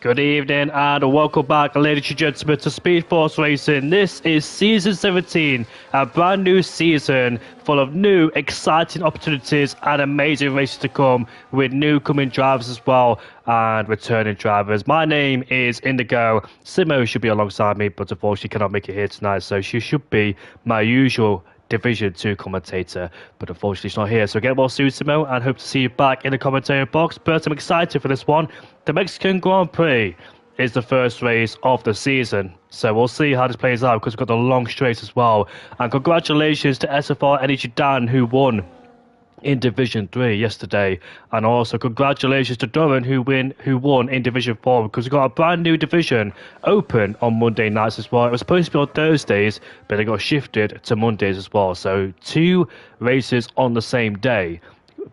Good evening and welcome back, ladies and gentlemen, to Speed Force Racing. This is Season 17, a brand new season full of new, exciting opportunities and amazing races to come with new coming drivers as well and returning drivers. My name is Indigo. Simo should be alongside me, but unfortunately cannot make it here tonight, so she should be my usual Division 2 commentator, but unfortunately she's not here. So get well soon, Simo, and hope to see you back in the commentary box. But I'm excited for this one. The Mexican Grand Prix is the first race of the season, so we'll see how this plays out because we've got the long straight as well. And congratulations to SFR Energy Dan, who won in Division 3 yesterday, and also congratulations to Duran who won in Division 4, because we got a brand new division open on Monday nights as well. It was supposed to be on Thursdays, but it got shifted to Mondays as well, so two races on the same day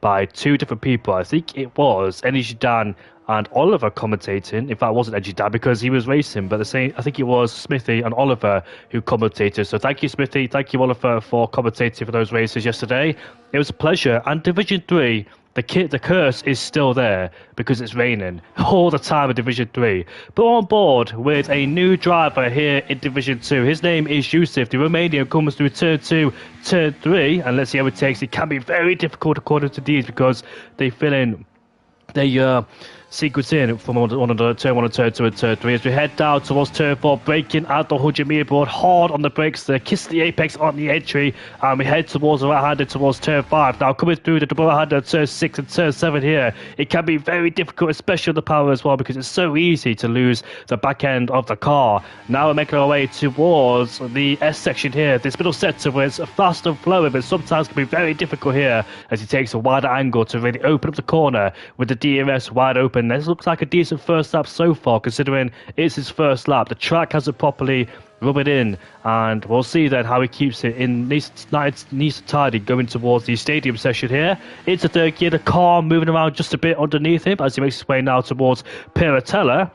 by two different people. I think it was Energy Dan and Oliver commentating. In fact, it wasn't Energy Dan because he was racing, but I think it was Smithy and Oliver who commentated. So thank you, Smithy. Thank you, Oliver, for commentating for those races yesterday. It was a pleasure. And Division 3, the curse is still there because it's raining all the time in Division 3. But on board with a new driver here in Division 2. His name is Yusuf. The Romanian comes through turn 2, turn 3, and let's see how it takes. It can be very difficult according to these because they fill in sequence in from one of the turn 1 and turn 2 and turn 3 as we head down towards turn 4, braking at the 100-meter board, hard on the brakes there, kiss the apex on the entry, and we head towards the right-hander towards turn 5. Now coming through the double right-hander turn 6 and turn 7 here, it can be very difficult, especially on the power as well, because it's so easy to lose the back end of the car. Now we're making our way towards the S section here, this middle sector where it's fast and flowing, but sometimes can be very difficult here as he takes a wider angle to really open up the corner with the DRS wide open. This looks like a decent first lap so far, considering it's his first lap. The track hasn't properly rubbed in, and we'll see then how he keeps it in nice and tidy going towards the stadium session here. It's a third gear, the car moving around just a bit underneath him as he makes his way now towards Piratella.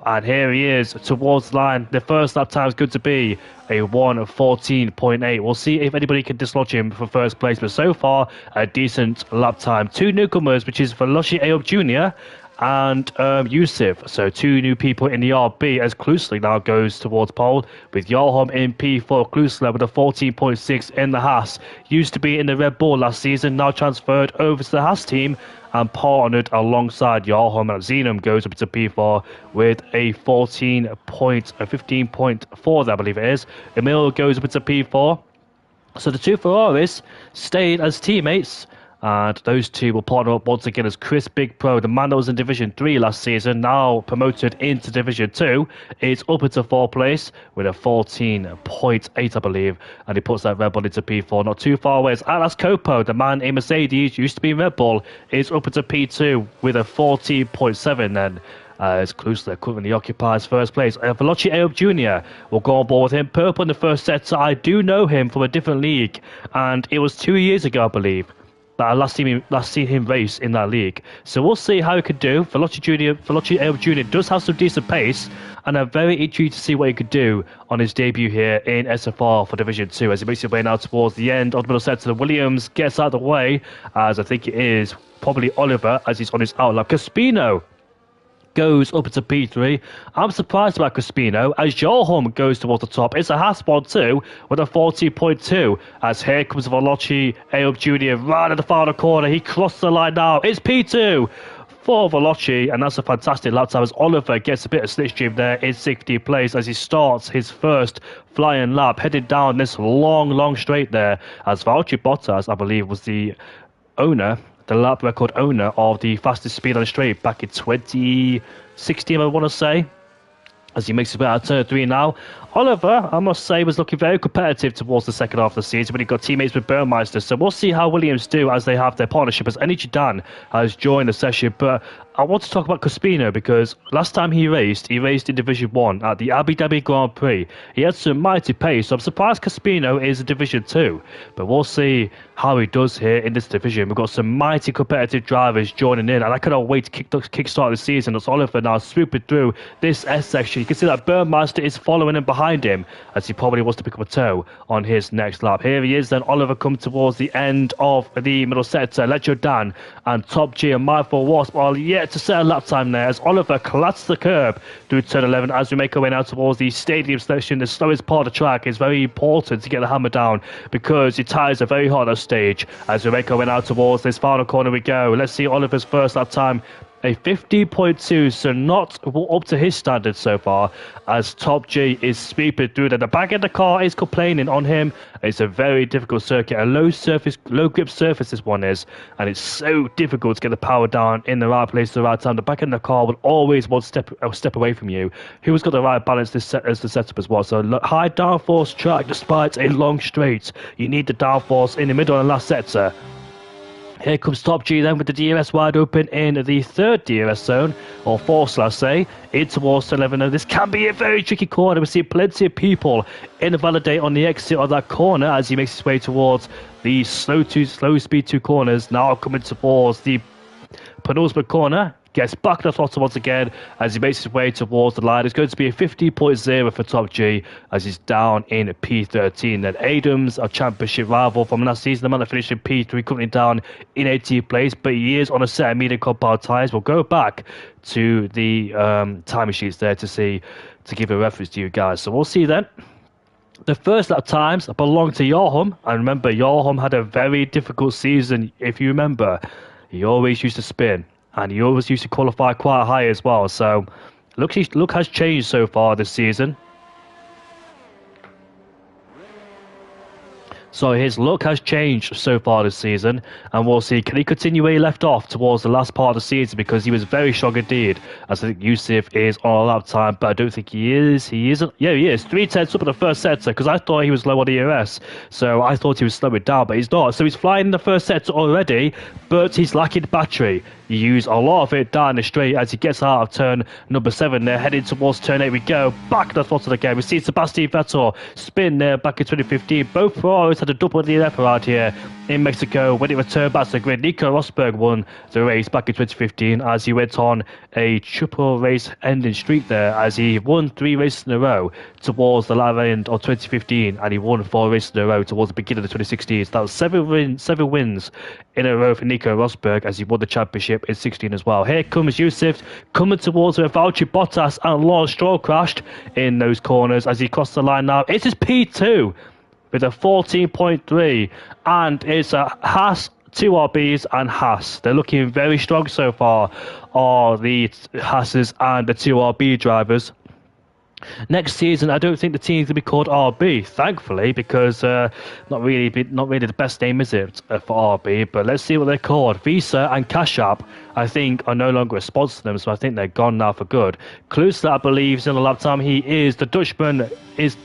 And here he is towards the line. The first lap time is good to be a 1:14.8. We'll see if anybody can dislodge him for first place. But so far, a decent lap time. Two newcomers, which is Veloci Ayob Jr. and Yusuf. So two new people in the RB as Klusler now goes towards pole with Yarholm in P4. Klusler with a 14.6 in the Haas. Used to be in the Red Bull last season, now transferred over to the Haas team and partnered alongside Yarholm. And Xenom goes up to P4 with a 15.4 I believe it is. Emil goes up to P4. So the two Ferraris stayed as teammates, and those two will partner up once again as Chris Big Pro, the man that was in Division 3 last season, now promoted into Division 2. It's up into 4th place with a 14.8, I believe, and he puts that Red Bull into P4, not too far away. It's Atlas Copo, the man in Mercedes, used to be in Red Bull, is up into P2 with a 14.7 then. As Klusler currently occupies first place. Veloci Ayob Jr. will go on board with him. Purple in the first sector. I do know him from a different league, and it was 2 years ago, I believe, that I last seen him race in that league. So we'll see how he could do. Veloci Ayob Jr. does have some decent pace, and I'm very intrigued to see what he could do on his debut here in SFR for Division 2 as he makes his way now towards the end of the middle sector. Williams gets out of the way, as I think it is probably Oliver as he's on his outlap. Caspino goes up into P3. I'm surprised about Caspino as Yarholm goes towards the top. It's a Haas one too with a 40.2 as here comes Veloci Ayob Jr. right at the final corner. He crossed the line now. It's P2 for Veloci, and that's a fantastic lap time as Oliver gets a bit of slipstream there in 60th place as he starts his first flying lap, heading down this long straight there as Valtteri Bottas, I believe, was the lap record owner of the fastest speed on the straight back in 2016, I want to say, as he makes his way out of turn 3 now. Oliver, I must say, was looking very competitive towards the second half of the season when he got teammates with Burmeister. So we'll see how Williams do as they have their partnership, as Energy Dan has joined the session. But I want to talk about Caspino because last time he raced in Division 1 at the Abu Dhabi Grand Prix. He had some mighty pace, so I'm surprised Caspino is in Division 2. But we'll see how he does here in this division. We've got some mighty competitive drivers joining in, and I cannot wait to kickstart the season. As Oliver now swooping through this S section. You can see that Burmeister is following him behind him as he probably wants to pick up a toe on his next lap. Here he is then. Oliver comes towards the end of the middle sector. Lecho Dan and Top G and Mindful Wasp are yet yet to set a lap time there as Oliver collapsed the curb through turn 11 as we make our way now towards the stadium section. The slowest part of the track is very important to get the hammer down because your tyres are very hot on that stage. As we make our way now towards this final corner we go. Let's see Oliver's first lap time. A 50.2, so not up to his standards so far, as Top G is sweeping through there. The back of the car is complaining on him. It's a very difficult circuit, a low grip surface this one is, and it's so difficult to get the power down in the right place at the right time. The back end of the car will always one step away from you. Who's got the right balance as the setup as well? So high downforce track despite a long straight. You need the downforce in the middle and last sector. Here comes Top G then with the DRS wide open in the third DRS zone, or fourth, shall I say, in towards 11. Now, this can be a very tricky corner. We see plenty of people invalidate on the exit of that corner as he makes his way towards the slow speed 2 corners. Now coming towards the penultimate corner. Gets back to the throttle once again as he makes his way towards the line. It's going to be a 50.0 for Top G as he's down in P13. Then Adams, our championship rival from last season, the man that finished in P3, currently down in 18th place, but he is on a set of medium compound tyres. We'll go back to the time sheets there to give a reference to you guys. So we'll see then. The first lap times belong to Joachim, and remember, Joachim had a very difficult season. If you remember, he always used to spin. And he always used to qualify quite high as well. So, look has changed so far this season. So his luck has changed so far this season, and we'll see, can he continue where he left off towards the last part of the season, because he was very strong indeed, as I think Yusuf is on a lap time, but I don't think he is. He isn't. Yeah, he is. 3/10 up in the first sector, because I thought he was low on the ERS, so I thought he was slowing down, but he's not. So he's flying in the first sector already, but he's lacking battery. You use a lot of it down the straight as he gets out of turn number 7 there, heading towards turn 8 we go. Back to the throttle again. We see Sebastian Vettel spin there back in 2015. Both Ferraris had a double DNF around here in Mexico when it returned back to the grid. Nico Rosberg won the race back in 2015 as he went on a triple race ending streak there as he won 3 races in a row towards the latter end of 2015, and he won 4 races in a row towards the beginning of the 2016s. That was 7 wins in a row for Nico Rosberg as he won the championship in 16 as well. Here comes Yusuf coming towards him. Valtteri Bottas and Lawrence Stroll crashed in those corners as he crossed the line now. It is P2 with a 14.3, and it's a Haas, 2 RBs and Haas. They're looking very strong so far, are the Haas's and the 2 RB drivers. Next season, I don't think the team's going to be called RB, thankfully, because not really the best name, is it, for RB? But let's see what they're called. Visa and Cash App, I think, are no longer a sponsor to them, so I think they're gone now for good. Kloosler, I believe, is in the lap time. He is. The Dutchman has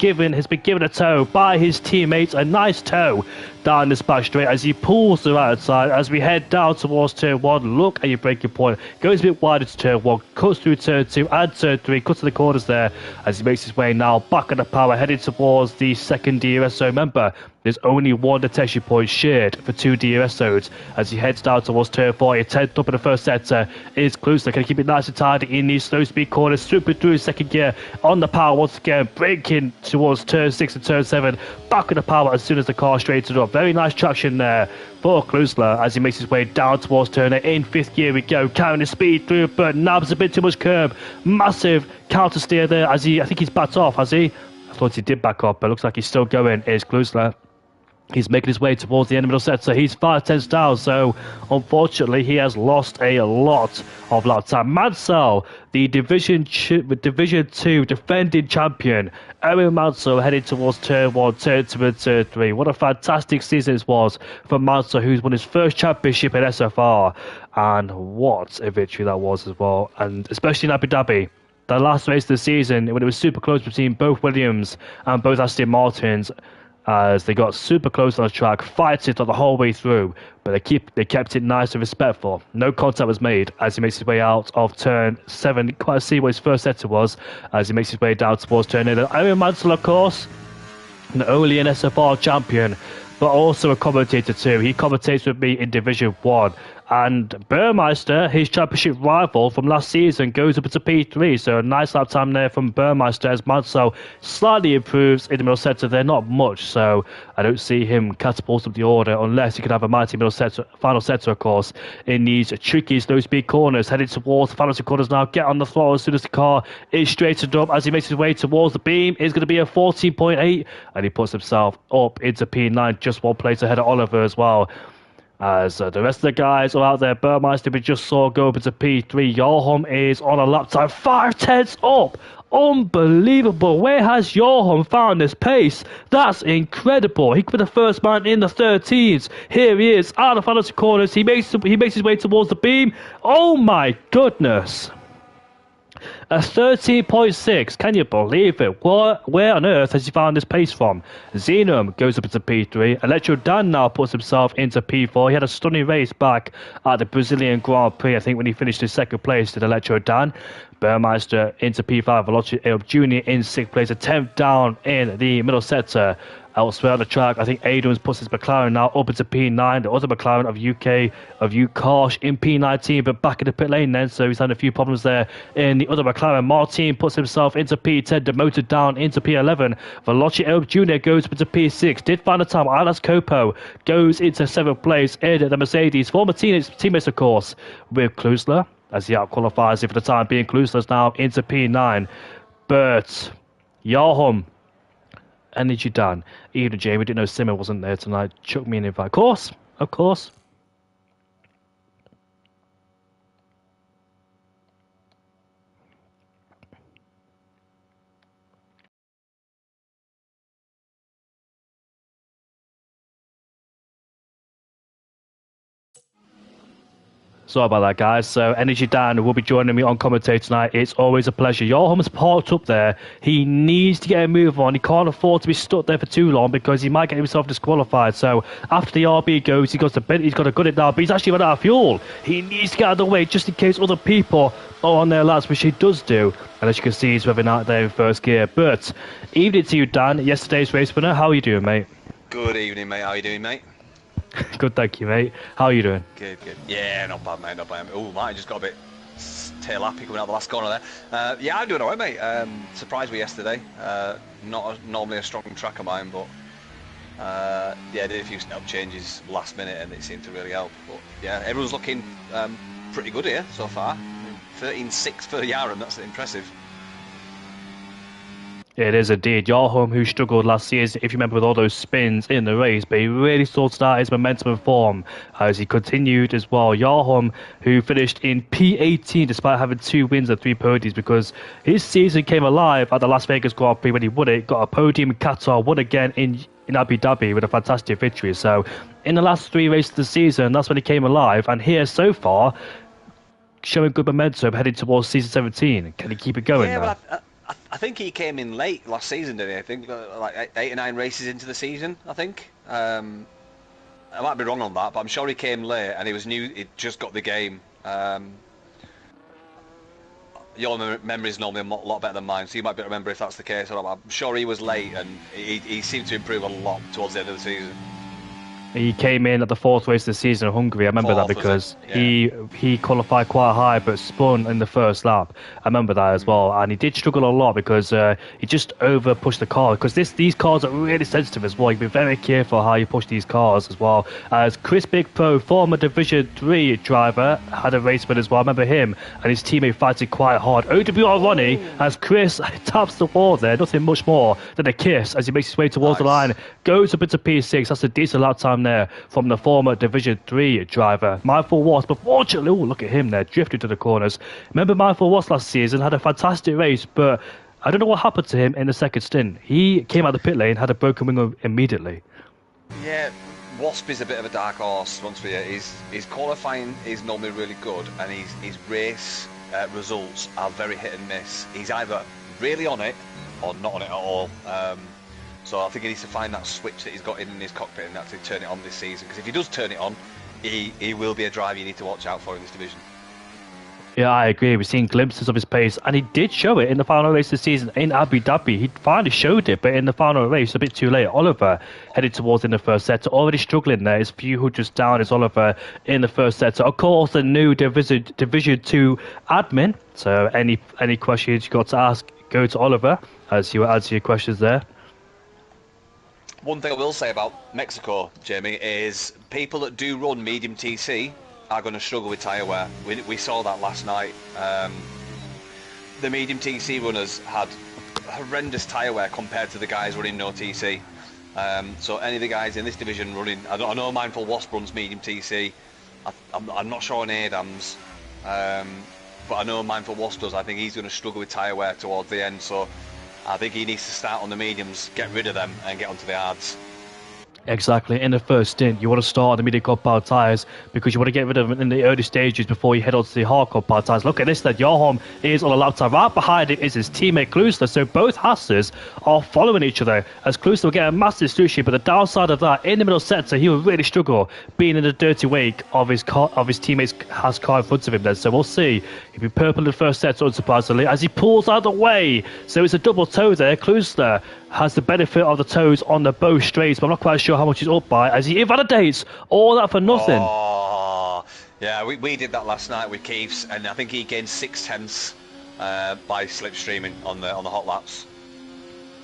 been given a tow by his teammates, a nice tow down this back straight as he pulls the right side as we head down towards turn 1. Look at your braking point. Goes a bit wider to turn 1, cuts through turn 2 and turn 3, cuts to the corners there as he makes his way now back on the power, headed towards the second DRS. So remember, there's only 1 detection point shared for 2 DRS zones as he heads down towards turn 4. He 10th up in the first sector is Kloosler. Can he keep it nice and tidy in these slow speed corners, swooping through his second gear on the power once again, braking towards turn 6 and turn 7, back on the power as soon as the car straightens up. Very nice traction there for Kloosler as he makes his way down towards turn 8. In 5th gear we go, carrying the speed through, but nabs a bit too much curb. Massive counter steer there as I think he's backed off, has he? I thought he did back off, but looks like he's still going. Is Kloosler. He's making his way towards the end of the middle sector. He's 5/10 down, so unfortunately he has lost a lot of lap time. Mansell, the Division 2 defending champion, Erwin Mansell heading towards turn 1, turn 2 and turn 3. What a fantastic season it was for Mansell, who's won his first championship in SFR. And what a victory that was as well, and especially in Abu Dhabi. The last race of the season, when it was super close between both Williams and both Aston Martins, as they got super close on the track, fighting it the whole way through, but they kept it nice and respectful. No contact was made as he makes his way out of turn 7. Quite see what his first sector was as he makes his way down towards turn 8. Erwin Mansell, of course, not only an SFR champion, but also a commentator too. He commentates with me in Division 1, And Burmeister, his championship rival from last season, goes up into P3. So a nice lap time there from Burmeister as Mansell slightly improves in the middle sector. They're not much, so I don't see him catapult up the order unless he could have a mighty middle sector, final sector, of course, in these tricky slow-speed corners. Headed towards the final two corners now. Get on the floor as soon as the car is straightened up. As he makes his way towards the beam, it's going to be a 14.8, and he puts himself up into P9, just one place ahead of Oliver as well. As the rest of the guys are out there, Burmeister we just saw go up into P3. Yarholm is on a lap time, 5/10 up. Unbelievable. Where has Yarholm found this pace? That's incredible. He could be the first man in the 13s. Here he is, out of the final two corners. He makes his way towards the beam. Oh my goodness. A 13.6, can you believe it? Where on earth has he found this pace from? Xenum goes up into P3. Electro Dan now puts himself into P4. He had a stunning race back at the Brazilian Grand Prix, I think, when he finished in second place to Electro Dan. Burmeister into P5, Veloci Jr. in 6th place, a 10th down in the middle sector. Elsewhere on the track, I think Adams puts his McLaren now up into P9. The other McLaren of Ukarsh in P19, but back in the pit lane then, so he's had a few problems there in the other McLaren. Martin puts himself into P10, demoted down into P11. Veloci Jr. goes up into P6, did find a time. Alas Copo goes into 7th place in the Mercedes. Former teammates, of course, with Klusler, as he out-qualifies it for the time being. Klusler's now into P9. But Yarholm, Energy Dan, even Jamie, didn't know Simmer wasn't there tonight. Chuck me an invite. Of course. Sorry about that, guys. So Energy Dan will be joining me on commentator tonight. It's always a pleasure. Yarholm's parked up there. He needs to get a move on. He can't afford to be stuck there for too long because he might get himself disqualified. So after the RB goes, he's got to gut it now, but he's actually run out of fuel. He needs to get out of the way just in case other people are on their laps, which he does do. And as you can see, he's revving out there in first gear. But evening to you, Dan, yesterday's race winner. How are you doing, mate? Good evening, mate. How are you doing, mate? Good, thank you, mate. How are you doing? Good. Yeah, not bad, mate, not bad. Oh, mate, just got a bit tail happy coming out the last corner there. Yeah, I'm doing alright, mate. Surprised me yesterday. Normally a strong track of mine, but yeah, I did a few snap changes last minute and it seemed to really help. But yeah, everyone's looking pretty good here so far. 13.6 for Yaron, that's impressive. It is indeed. Yarholm, who struggled last season, if you remember, with all those spins in the race, but he really sorted out his momentum and form as he continued as well. Yarholm, who finished in P18 despite having 2 wins and 3 podiums, because his season came alive at the Las Vegas Grand Prix when he won it, got a podium in Qatar, won again in Abu Dhabi with a fantastic victory. So in the last 3 races of the season, that's when he came alive, and here so far, showing good momentum heading towards season 17. Can he keep it going now? But I think he came in late last season, didn't he? I think like 8 or 9 races into the season, I think. I might be wrong on that, but I'm sure he came late and he was new. He'd just got the game. Your memory is normally a lot better than mine, so you might be able to remember if that's the case. I'm sure he was late and he seemed to improve a lot towards the end of the season. He came in at the 4th race of the season in Hungary. I remember that because he qualified quite high but spun in the first lap. I remember that as well. And he did struggle a lot because he just over pushed the car. Because these cars are really sensitive as well. You be very careful how you push these cars as well. As Chris Big Pro, former Division 3 driver, had a race win as well. I remember him and his teammate fighting quite hard. OWR Ronnie, as Chris taps the wall there, nothing much more than a kiss as he makes his way towards the line. Goes up into P6. That's a decent lap time there from the former Division 3 driver. Mindful Watts, but fortunately, look at him there, drifting to the corners. Remember Mindful Watts last season, had a fantastic race, but I don't know what happened to him in the second stint. He came out the pit lane, had a broken wing immediately. Yeah, Wasp is a bit of a dark horse once for you. His qualifying is normally really good, and his race results are very hit and miss. He's either really on it or not on it at all. So I think he needs to find that switch that he's got in his cockpit and actually turn it on this season. Because if he does turn it on, he will be a driver you need to watch out for in this division. Yeah, I agree. We've seen glimpses of his pace, and he did show it in the final race this season in Abu Dhabi. He finally showed it, but in the final race, a bit too late. Oliver headed towards in the first set, already struggling there. His few hundreds down is Oliver in the first set. So, of course, the new Division 2 admin. So, any questions you got to ask, go to Oliver as you answer your questions there. One thing I will say about Mexico, Jamie, is people that do run medium TC are going to struggle with tyre wear. We saw that last night. The medium TC runners had horrendous tyre wear compared to the guys running no TC. So any of the guys in this division running, I know Mindful Wasp runs medium TC. I'm not sure on Adams, but I know Mindful Wasp does. I think he's going to struggle with tyre wear towards the end. So I think he needs to start on the mediums, get rid of them, and get onto the hards. Exactly. In the first stint, you want to start on the medium compound tyres because you want to get rid of them in the early stages before you head on to the hard compound tyres. Look at this then. Johan is on a lap time. Right behind it is his teammate Klusler. So both Hasses are following each other as Klusler will get a massive sushi. But the downside of that, in the middle sector, he will really struggle being in the dirty wake of his teammate's Haas car in front of him then. So we'll see. He'll be purple in the first set, unsurprisingly, as he pulls out of the way. So it's a double toe there. Klusler has the benefit of the toes on the both straights, but I'm not quite sure how much he's up by as he invalidates all that for nothing. Oh, yeah, we did that last night with Keiths, and I think he gained 6/10 by slipstreaming on the hot laps.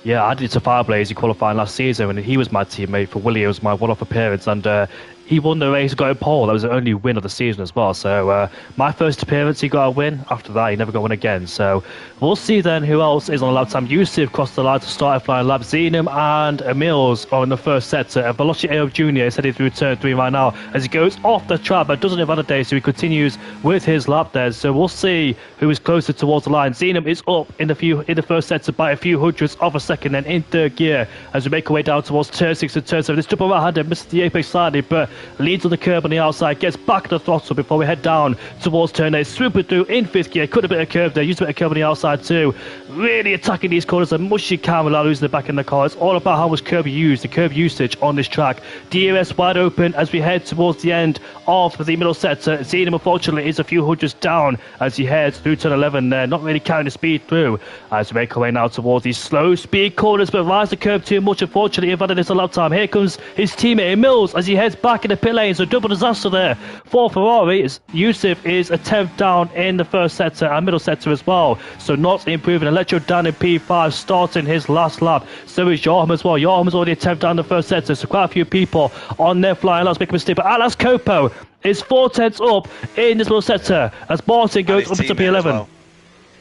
Yeah, I did it to Fireblaze in qualifying last season when he was my teammate for Williams, my one-off appearance, and he won the race, got a pole. That was the only win of the season as well. So my first appearance, he got a win. After that, he never got one again. So we'll see then who else is on the lap time. Yusuf crossed the line to start a flying lap. Zenum and Emils are in the first set. Veloci Aob Jr. is headed through turn 3 right now as he goes off the track, but doesn't invalidate, so he continues with his lap there. So we'll see who is closer towards the line. Zenum is up in the first set by a few hundredths of a second, then in third gear as we make our way down towards turn 6 and turn 7. This triple right-hander misses the apex slightly, but leads on the curb on the outside, gets back to the throttle before we head down towards turn 8, swooping through in 5th gear, cut a bit of curve there, used a bit of curve on the outside too, really attacking these corners as much as you can without losing the back in the car. It's all about how much curb you use, the curb usage on this track. DRS wide open as we head towards the end of the middle sector. Zenum unfortunately is a few hundreds down as he heads through turn 11 there, not really carrying the speed through as we make our way now towards these slow speed corners, but rise the curve too much, unfortunately invalidates a lap time. Here comes his teammate Mills as he heads back in the pit lane, so double disaster there for Ferrari. Yusuf is a 10th down in the first sector and middle sector as well, so not improving. Electro down in P5 starting his last lap, so is Joachim as well. Joachim is already a 10th down in the first sector, so quite a few people on their flying laps make a mistake, but Atlas Copo is 4/10 up in this middle sector as Martin goes up to P11. Well.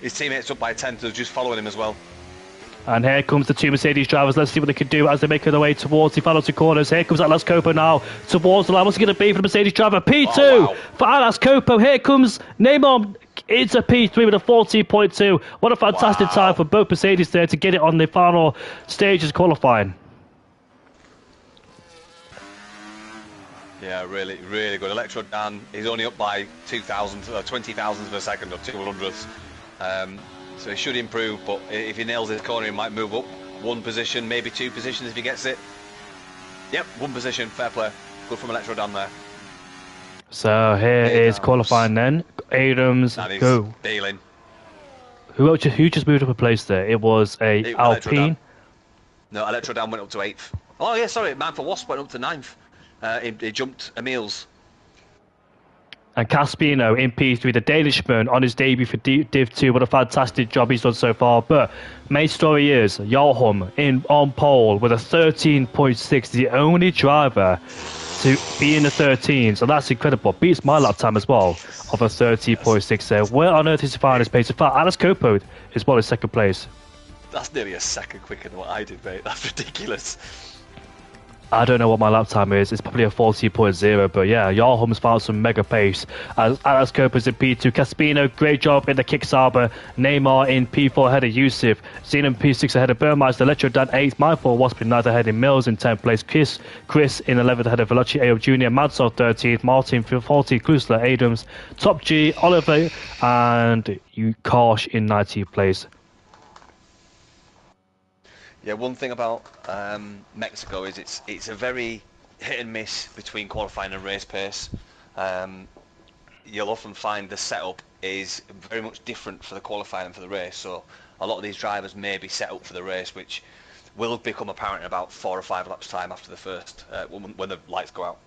His teammates up by 10, so just following him as well. And here comes the two Mercedes drivers. Let's see what they can do as they make their way towards the final two corners. Here comes Atlas Copo now towards the line. What's it going to be for the Mercedes driver? P2 for Atlas Copo. Here comes Neymar. It's a P3 with a 14.2. What a fantastic time for both Mercedes there to get it on the final stages qualifying. Yeah, really, really good. Electro Dan, he's only up by 20 thousandths of a second or 200ths. So he should improve, but if he nails his corner, he might move up one position, maybe 2 positions if he gets it. Yep, 1 position, fair play. Good from Electro down there. So here is qualifying then. Adams, go. Dealing. Who just moved up a place there? It was Alpine. No, Electro down went up to 8th. Oh yeah, sorry, Mindful Wasp went up to 9th. He jumped Emil's. And Caspino in P3, the Danishman on his debut for Div 2. What a fantastic job he's done so far. But main story is Joachim on pole with a 13.6, the only driver to be in the 13. So that's incredible. Beats my lap time as well of a 13.6 there. Where on earth is he finding his pace? In fact, Alice Copo is well in second place. That's nearly a second quicker than what I did, mate. That's ridiculous. I don't know what my lap time is. It's probably a 40.0, but yeah, Joachim's found some mega pace. As Alex Coper's in P2, Caspino, great job in the Kickstarter. Neymar in P4 ahead of Yusuf. Zenon P6 ahead of Burmeister. Electro Dan 8th. Mindful Wasp in 9th ahead of Mills in 10th place. Chris in 11th ahead of Veloci Aob Jr. Madsov 13th. Martin 14th. Klusler, Adams. Top G, Oliver, and Karsh in 19th place. Yeah, one thing about Mexico is it's a very hit and miss between qualifying and race pace. you'll often find the setup is very much different for the qualifying and for the race. So a lot of these drivers may be set up for the race, which will become apparent in about 4 or 5 laps time after the first when the lights go out.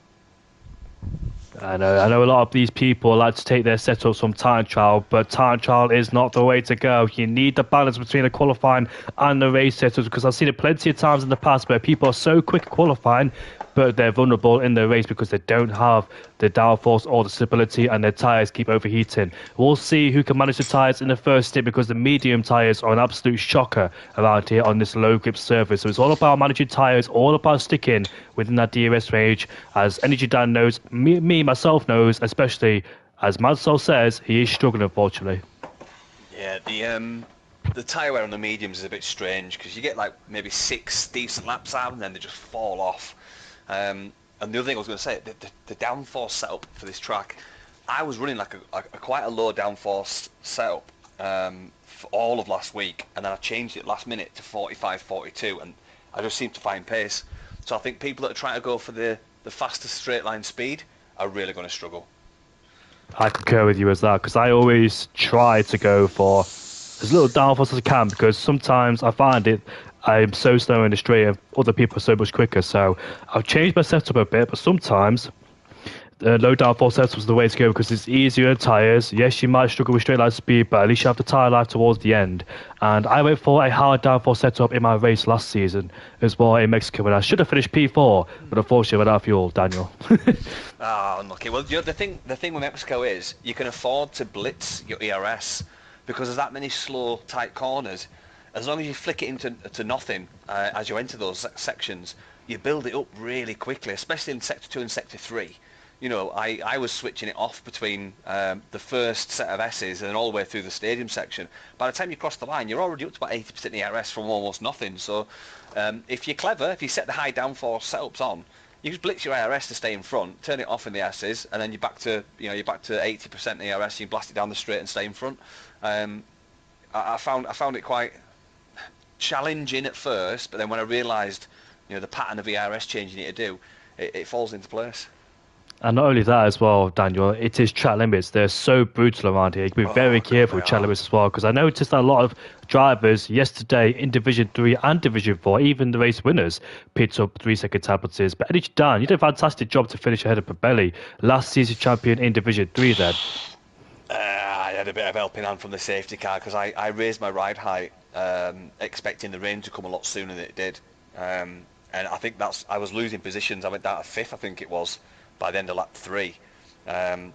I know a lot of these people like to take their setups from time trial, but time trial is not the way to go. You need the balance between the qualifying and the race setups, because I've seen it plenty of times in the past where people are so quick at qualifying, but they're vulnerable in the race because they don't have the downforce or the stability, and their tyres keep overheating. We'll see who can manage the tyres in the first stint, because the medium tyres are an absolute shocker around here on this low grip surface. So it's all about managing tyres, all about sticking within that DRS range. As Energy Dan knows, myself knows, especially as Madsol says, he is struggling, unfortunately. Yeah, the tyre wear on the mediums is a bit strange, because you get like maybe 6 decent laps out and then they just fall off. And the other thing I was going to say, the downforce setup for this track, I was running like a quite a low downforce setup for all of last week, and then I changed it last minute to 45, 42, and I just seemed to find pace. So I think people that are trying to go for the fastest straight line speed are really going to struggle. I concur with you as that, because I always try to go for as little downforce as I can, because sometimes I find I'm so slow in the straight and other people are so much quicker. So I've changed my setup a bit, but sometimes low downforce setup is the way to go, because it's easier on tyres. Yes, you might struggle with straight line speed, but at least you have the tyre life towards the end. And I went for a hard downforce setup in my race last season as well in Mexico, and I should have finished P4, but unfortunately without fuel, Daniel. Unlucky. Well, the thing with Mexico is you can afford to blitz your ERS, because there's that many slow, tight corners. As long as you flick it into nothing as you enter those sections, you build it up really quickly, especially in Sector 2 and Sector 3. You know, I was switching it off between the first set of S's and all the way through the stadium section. By the time you cross the line, you're already up to about 80% ERS from almost nothing. So if you're clever, if you set the high downforce setups on, you just blitz your ERS to stay in front, turn it off in the S's, and then you're back to 80% ERS. You blast it down the straight and stay in front. I found it quite challenging at first, but then when I realised, the pattern of ERS change you need to do, it falls into place. And not only that as well, Daniel, it is track limits. They're so brutal around here. You can be very careful with track limits as well, because I noticed that a lot of drivers yesterday in Division 3 and Division 4, even the race winners, picked up 3-second tablets. But Energy Dan, you did a fantastic job to finish ahead of Babelli, last season champion in Division 3 then. I had a bit of helping hand from the safety car, because I raised my ride height, expecting the rain to come a lot sooner than it did. And I think I was losing positions. I went down to 5th, I think it was, by the end of lap 3. But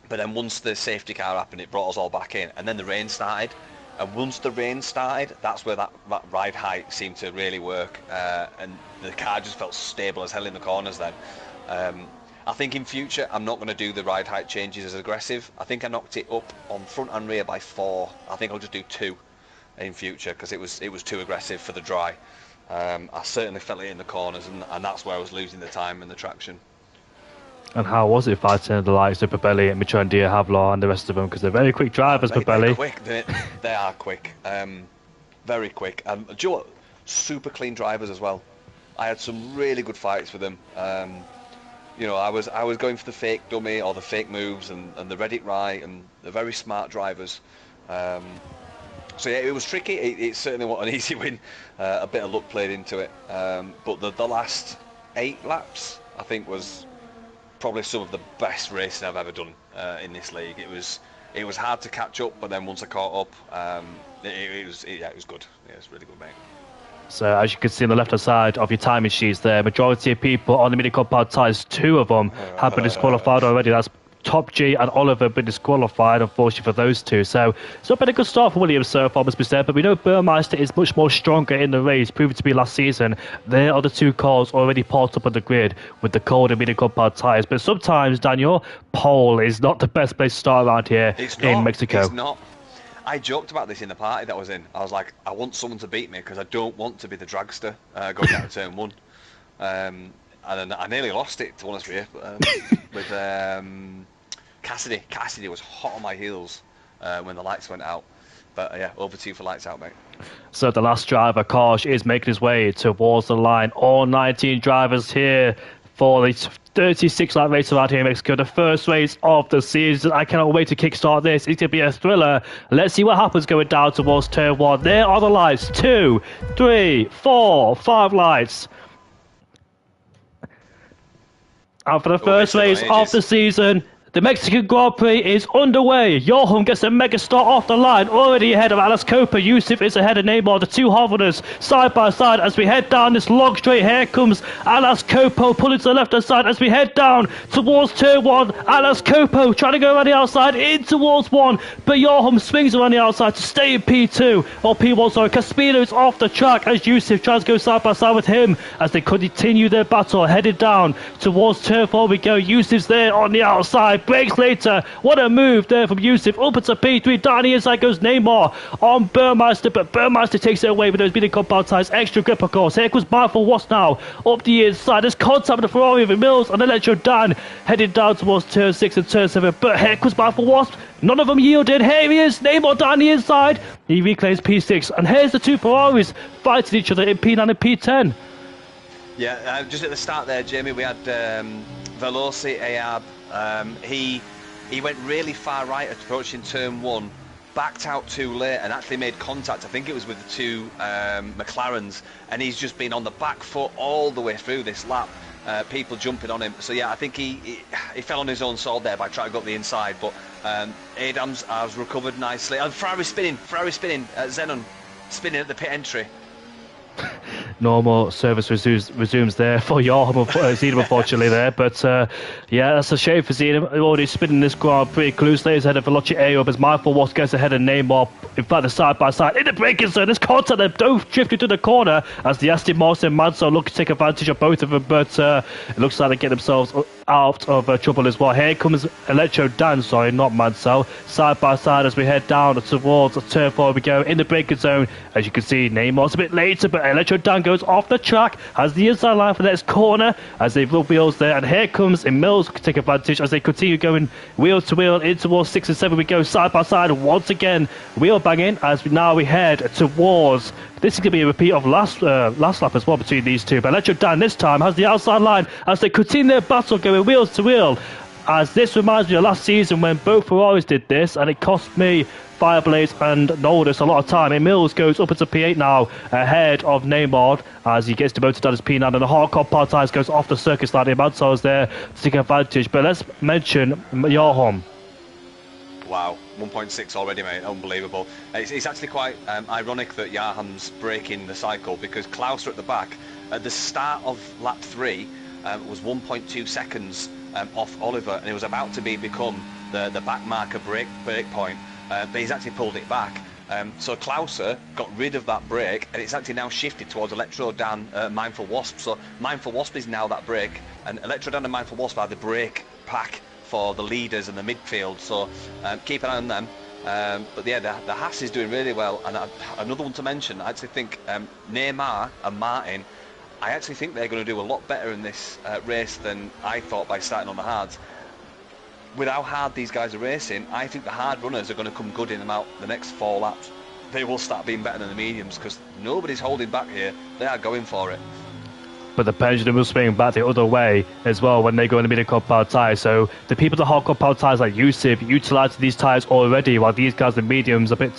then once the safety car happened, it brought us all back in, and then the rain started. And once the rain started, that's where that ride height seemed to really work, and the car just felt stable as hell in the corners then. I think in future I'm not going to do the ride height changes as aggressive. I think I knocked it up on front and rear by 4. I think I'll just do 2 in future, because it was too aggressive for the dry. I certainly felt it in the corners, and that's where I was losing the time and the traction. And how was it fighting the likes of Babelli and Michon de Havilland and the rest of them? Because they're very quick drivers, Babelli. They're quick. They are quick. Very quick. Do you know what? Super clean drivers as well. I had some really good fights with them. I was going for the fake dummy or the fake moves, and they read it right, and they're very smart drivers. So yeah, it was tricky. It certainly wasn't an easy win. A bit of luck played into it. But the last 8 laps, I think, was probably some of the best racing I've ever done in this league. It was hard to catch up, but then once I caught up, it was good. Yeah, it was really good, mate. So as you can see on the left-hand side of your timing sheets there, majority of people on the mini compact tyres, 2 of them have been disqualified already. That's Top G and Oliver been disqualified, unfortunately, for those 2. So it's not been a good start for Williams so far, must be said. But we know Burmeister is much more stronger in the race, proven to be last season. There are the 2 cars already parked up on the grid with the cold and mini compact tyres. But sometimes, Daniel, pole is not the best place to start around here in Mexico. It's not. I joked about this in the party that I was in. I was like, I want someone to beat me, because I don't want to be the dragster going down to turn 1. And then I nearly lost it, to be honest with you. With Cassidy. Cassidy was hot on my heels when the lights went out. But yeah, over to you for lights out, mate. So the last driver, Kosh, is making his way towards the line. All 19 drivers here for the 36 lap race around here in Mexico, the first race of the season. I cannot wait to kickstart this. It's going to be a thriller. Let's see what happens going down towards turn 1. There are the lights. 2, 3, 4, 5 lights. And for the first race of the season, the Mexican Grand Prix is underway. Johan gets a mega start off the line, already ahead of Alice Cooper. Yusuf is ahead of Neymar. The two Harvarders side by side as we head down this long straight. Here comes Alice Copo pulling to the left hand side as we head down towards turn 1. Alice Copo trying to go around the outside in towards 1, but Johan swings around the outside to stay in P2 or P1. Sorry, Caspino is off the track as Yusuf tries to go side by side with him as they continue their battle. Headed down towards turn 4 we go. Yusuf's there on the outside. Breaks later. What a move there from Yusuf. Up into P3. Down the inside goes Neymar on Burmeister, but Burmeister takes it away with those beating compound tires. Extra grip, of course. Here comes Mindful Wasp now. Up the inside. There's contact with the Ferrari of Mills and Electro Dan heading down towards turn 6 and turn 7. But here comes Mindful Wasp. None of them yielded. Here he is. Neymar down the inside. He reclaims P6. And here's the two Ferraris fighting each other in P9 and P10. Yeah, just at the start there, Jamie, we had Veloci Ayab. He went really far right approaching turn 1, backed out too late and actually made contact. I think it was with the two McLarens, and he's just been on the back foot all the way through this lap. People jumping on him. So yeah, I think he fell on his own sword there by trying to go up the inside. But Adams has recovered nicely. And Ferrari spinning. Zenon spinning at the pit entry. Normal service resumes there for Zedem, unfortunately there, but yeah, that's a shame for Zedem. Already spinning this Grand Prix. Clue stays ahead of Veloci Ayub as Mindful Wasp gets ahead of Neymar. In fact, the side by side in the braking zone. There's contact. They're both drifting to the corner as the Aston Martin and Manso look to take advantage of both of them, but it looks like they get themselves out of trouble as well. Here comes Electro Dan, sorry, not Mansell, side by side as we head down towards turn 4. We go in the braking zone. As you can see, Neymar's a bit later, but Electro Dan goes off the track, has the inside line for the next corner as they rub wheels there. And here comes Mills to take advantage as they continue going wheel to wheel in towards 6 and 7. We go side by side once again, wheel banging as we head towards. This is going to be a repeat of last lap as well between these two. But Electro Dan this time has the outside line as they continue their battle going wheels to wheel. As this reminds me of last season when both Ferraris did this, and it cost me Fireblaze and Noldus a lot of time. And Mills goes up into P8 now ahead of Neymar as he gets demoted down his P9, and the hardcore part tires goes off the circuit line. Mansell is there to take advantage. But let's mention Johan. Wow, 1.6 already, mate. Unbelievable. It's actually quite ironic that Johan's breaking the cycle, because Klauser at the back at the start of lap 3 was 1.2 seconds off Oliver, and it was about to become the back marker break point, but he's actually pulled it back. So Klauser got rid of that brake, and it's actually now shifted towards Electro Dan, Mindful Wasp. So Mindful Wasp is now that brake, and Electro Dan and Mindful Wasp are the brake pack for the leaders and the midfield. So keep an eye on them. But yeah, the Haas is doing really well. And another one to mention, I actually think Neymar and Martin, I actually think they're going to do a lot better in this race than I thought by starting on the hards. With how hard these guys are racing, I think the hard runners are going to come good in about the next 4 laps. They will start being better than the mediums because nobody's holding back here. They are going for it. But the pendulum will swing back the other way as well when they go in the middle compound tyres. So the people that hold compound tyres like Yusuf utilising these tyres already, while these guys, the mediums, a bit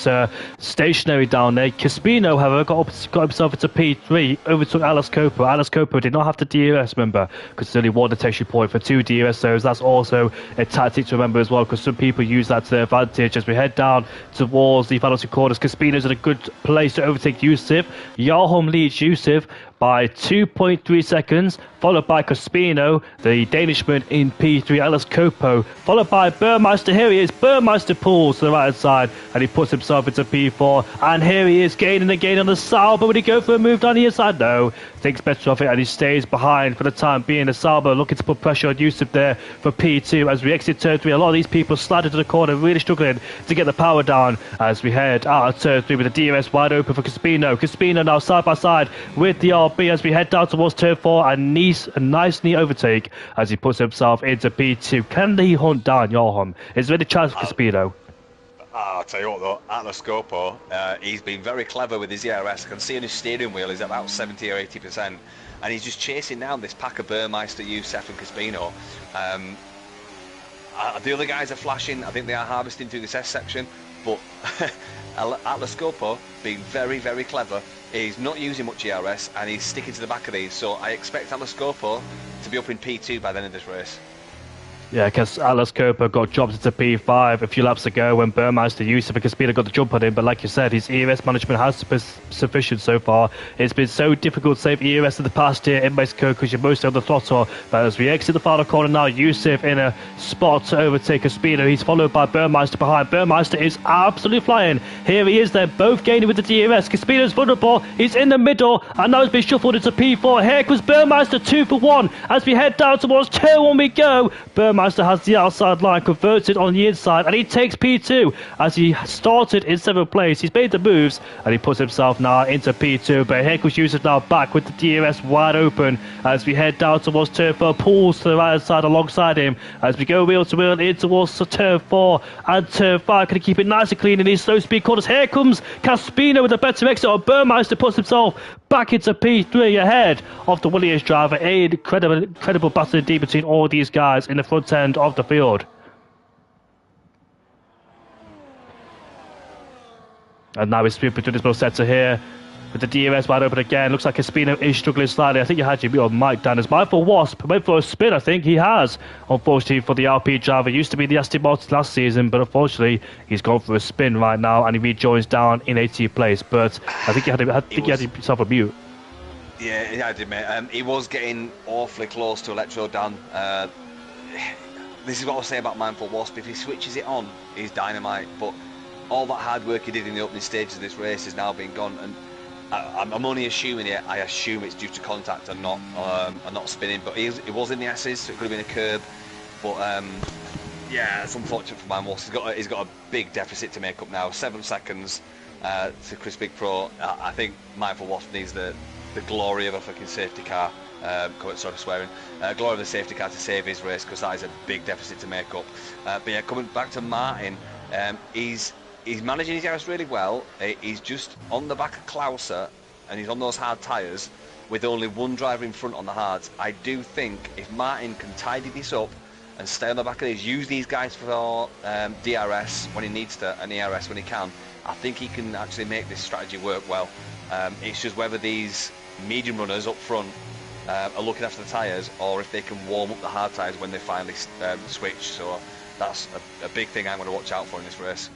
stationary down there. Caspino, however, got himself into P3, overtook Alice Cooper. Alice Cooper did not have to DRS, remember, because there's only one detection point for 2 DRS zones. That's also a tactic to remember as well, because some people use that to their advantage. As we head down towards the final 2 corners, Caspino's in a good place to overtake Yusuf. Yarholm leads Yusuf by 2.3 seconds, followed by Caspino, the Danishman in P3, Alice Copo, followed by Burmeister. Here he is. Burmeister pulls to the right side and he puts himself into P4. And here he is, gaining again on the Sauber. Would he go for a move down the inside? No. Thinks better of it and he stays behind for the time being. The Sauber looking to put pressure on Yusuf there for P2 as we exit turn 3. A lot of these people sliding to the corner, really struggling to get the power down as we head out of turn 3 with the DRS wide open for Caspino. Caspino now side by side with the RB as we head down towards turn 4, and a nice knee overtake as he puts himself into P2. Can he hunt down Johan? Is there any chance for Caspino? I'll tell you what though, Atlas Scopo, he's been very clever with his ERS. I can see on his steering wheel he's about 70 or 80%, and he's just chasing down this pack of Burmeister, Youssef and Caspino. The other guys are flashing. I think they are harvesting through this S section, but Atlas Scopo, being very, very clever, he's not using much ERS and he's sticking to the back of these. So I expect Atlas Scopo to be up in P2 by the end of this race. Yeah, because Atlas Cooper got dropped into P5 a few laps ago when Burmeister, Youssef and Caspino got the jump on him. But like you said, his ERS management has been sufficient so far. It's been so difficult to save ERS in the past year in Mexico because you're mostly on the throttle. But as we exit the final corner now, Youssef in a spot to overtake Caspino. He's followed by Burmeister behind. Burmeister is absolutely flying. Here he is. They're both gaining with the DRS. Caspino's vulnerable. He's in the middle and now he's been shuffled into P4. Here comes Burmeister 2 for 1. As we head down towards turn 1 we go. Burmeister has the outside line converted on the inside and he takes P2 as he started in 7th place. He's made the moves and he puts himself now into P2, but here comes Youssef now back with the DRS wide open as we head down towards turn 4, pulls to the right side alongside him as we go wheel to wheel in towards turn 4 and turn 5. Can he keep it nice and clean in these slow speed corners? Here comes Caspino with a better exit on Burmeister, puts himself back into P3 ahead of the Williams driver. Incredible battle indeed between all these guys in the front end of the field. And now he's between this sector here with the DRS wide open again. Looks like Caspino is struggling slightly. I think you had your mic down. As Mindful Wasp went for a spin, I think he has. Unfortunately for the RP driver, used to be the Aston Martin last season, but unfortunately he's gone for a spin right now and he rejoins down in 18th place. But I think he had himself a mute. Yeah, I did, mate. He was getting awfully close to Electro Dan. This is what I was saying about Mindful Wasp. If he switches it on, he's dynamite. But all that hard work he did in the opening stages of this race has now been gone. And I'm only assuming it. I assume it's due to contact and not spinning. But it was in the S's, so it could have been a curb. But yeah, it's unfortunate for Mindful Wasp. He's got a big deficit to make up now. 7 seconds to Chris Big Pro. I think Mindful Wasp needs the glory of a fucking safety car. Sort of swearing. Glory of the safety car to save his race, because that is a big deficit to make up. But yeah, coming back to Martin, he's managing his ERS really well. He's just on the back of Klauser and he's on those hard tyres with only one driver in front on the hards. I do think if Martin can tidy this up and stay on the back of these, use these guys for DRS when he needs to and ERS when he can, I think he can actually make this strategy work well. It's just whether these medium runners up front are looking after the tyres, or if they can warm up the hard tyres when they finally switch. So that's a big thing I'm going to watch out for in this race.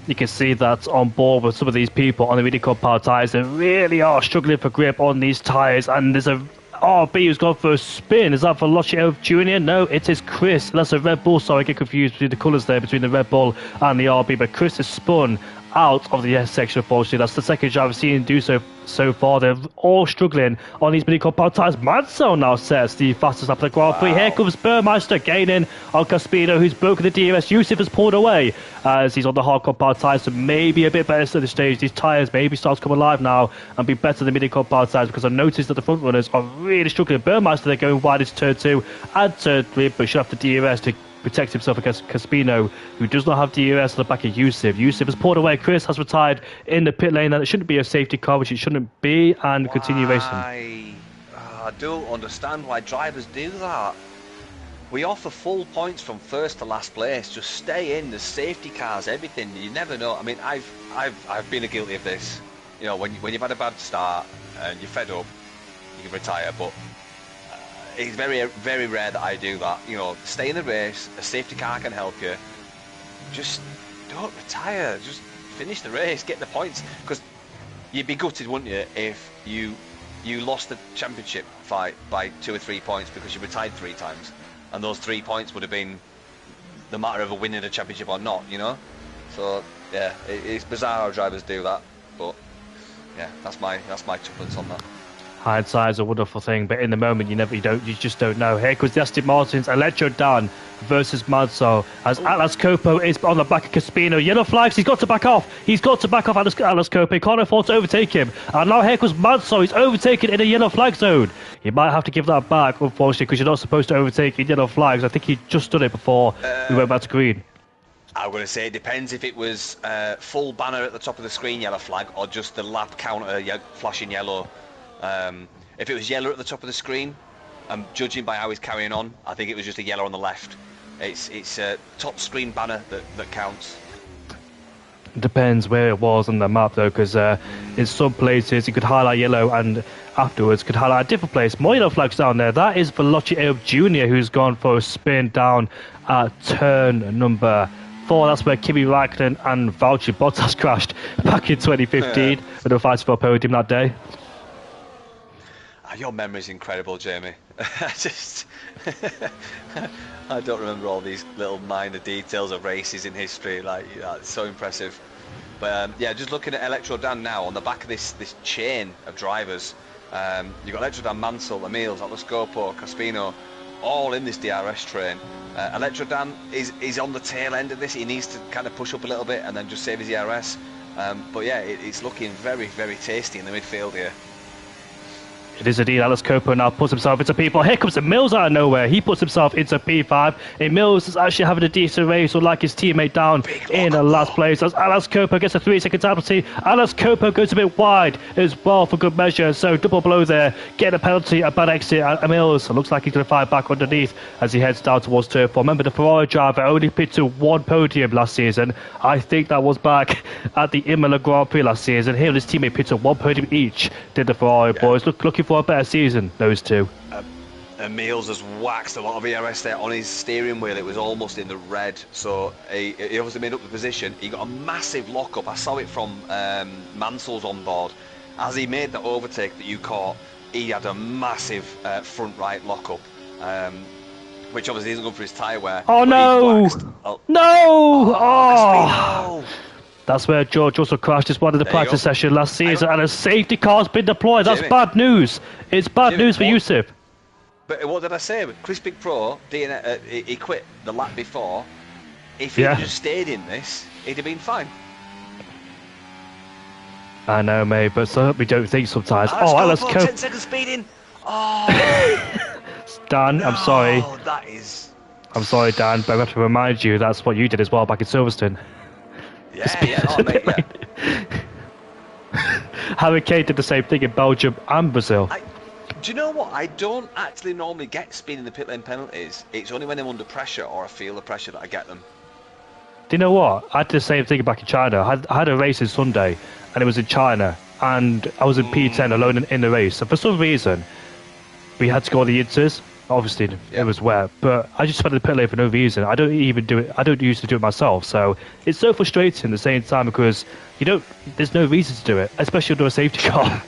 You can see that on board with some of these people on the really cold power tyres. They really are struggling for grip on these tyres, and there's a RB who's gone for a spin. Is that for Lochio Jr.? No, it is Chris. That's a Red Bull. Sorry, I get confused between the colours there, between the Red Bull and the RB, but Chris has spun out of the S section, unfortunately. That's the second drive I've seen him do so far. They're all struggling on these mini compound tyres. Mansell now sets the fastest lap of the Grand Prix. Here comes Burmeister gaining on Caspino, who's broken the DRS. Youssef has pulled away as he's on the hard compound tyres, so maybe a bit better at this stage. These tyres maybe start to come alive now and be better than mini compound tyres, because I noticed that the front runners are really struggling. Burmeister, they're going wide into turn 2 and turn 3, but should have the DRS to protect himself against Caspino, who does not have DRS on the back of Youssef. Youssef has pulled away. Chris has retired in the pit lane, and it shouldn't be a safety car, which it shouldn't be, and continue racing. I don't understand why drivers do that. We offer full points from first to last place. Just stay in. The safety cars, everything. You never know. I mean, I've been guilty of this. You know, when you've had a bad start and you're fed up, you can retire. But it's very, very rare that I do that. You know, stay in the race. A safety car can help you. Just don't retire. Just finish the race. Get the points. Because you'd be gutted, wouldn't you, if you lost the championship fight by 2 or 3 points because you retired 3 times, and those 3 points would have been the matter of a winning the championship or not. You know. So yeah, it's bizarre how drivers do that. But yeah, that's my tuppence on that. Hindsight is a wonderful thing, but in the moment you just don't know. Here comes the Aston Martins, Electro Dan versus Manso, as Atlas Copo is on the back of Caspino. Yellow flags, he's got to back off. He's got to back off Atlas Copo. He can't afford to overtake him. And now here comes Manso, he's overtaken in a yellow flag zone. He might have to give that back, unfortunately, because you're not supposed to overtake in yellow flags. I think he just done it before we went back to green. I'm going to say it depends if it was full banner at the top of the screen, yellow flag, or just the lap counter flashing yellow. If it was yellow at the top of the screen, judging by how he's carrying on, I think it was just a yellow on the left. It's a top screen banner that counts. Depends where it was on the map though, because in some places you could highlight yellow and afterwards could highlight a different place. More yellow flags down there. That is Veloci Jr. who's gone for a spin down at turn number 4. That's where Kimi Räikkönen and Valtteri Bottas crashed back in 2015 when they were fighting for a podium that day. Your memory's incredible, Jamie. I don't remember all these little minor details of races in history. Like, it's so impressive. But yeah, just looking at Electro Dan now on the back of this chain of drivers, you've got Electro Dan, Mansell, Emils, Atlas Coppo, Caspino, all in this DRS train. Electro Dan is on the tail end of this. He needs to kind of push up a little bit and then just save his DRS. But yeah, it's looking very, very tasty in the midfield here. It is indeed. Atlas Coppo now puts himself into P4. Here comes Emils out of nowhere. He puts himself into P5. Emils is actually having a decent race, or like his teammate down in the last place. As Atlas Coppo gets a 3-second penalty. Atlas Coppo goes a bit wide as well for good measure. So double blow there. Get a penalty, a bad exit. Emils looks like he's going to fire back underneath as he heads down towards turn 4. Remember, the Ferrari driver only picked to one podium last season. I think that was back at the Imola Grand Prix last season. Him and his teammate picked to one podium each. Did the Ferrari boys. Looking for a better season, those two. Emils has waxed a lot of ERS there on his steering wheel. It was almost in the red, so he obviously made up the position. He got a massive lockup. I saw it from Mansell's on board. As he made the overtake that you caught, he had a massive front right lockup, which obviously isn't good for his tyre wear. Oh no! No! Oh! That's where George also crashed his one in the practice session last season, and a safety car's been deployed. That's bad news. It's bad news for Yusuf. But what did I say? Chris Big Pro, he quit the lap before. If he had just stayed in this, he'd have been fine. I know, mate, but so we don't think sometimes. Let's go. 10 seconds speeding. Oh, Dan, I'm sorry. That is. I'm sorry, Dan, but I have to remind you that's what you did as well back in Silverstone. Yeah. Harry Kane did the same thing in Belgium and Brazil. Do you know what? I don't actually normally get spin in the pit lane penalties. It's only when I'm under pressure or I feel the pressure that I get them. Do you know what? I did the same thing back in China. I had a race in Sunday, and it was in China, and I was in P10 alone in the race. And for some reason, we had to go on the inters. Obviously, it was wet, but I just went to the pit lane for no reason. I don't even do it. I don't used to do it myself, so it's so frustrating at the same time because there's no reason to do it, especially under a safety car.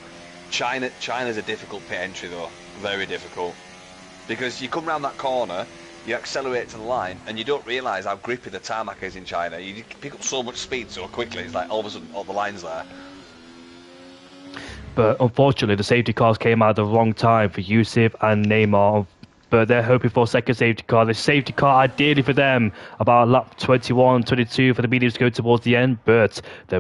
China's a difficult pit entry though, very difficult, because you come around that corner, you accelerate to the line, and you don't realise how grippy the tarmac is in China. You pick up so much speed so quickly. It's like all of a sudden all the lines there. But unfortunately, the safety cars came out at the wrong time for Yusuf and Neymar. But they're hoping for a second safety car. The safety car, ideally for them, about lap 21, 22 for the mediums to go towards the end. But they're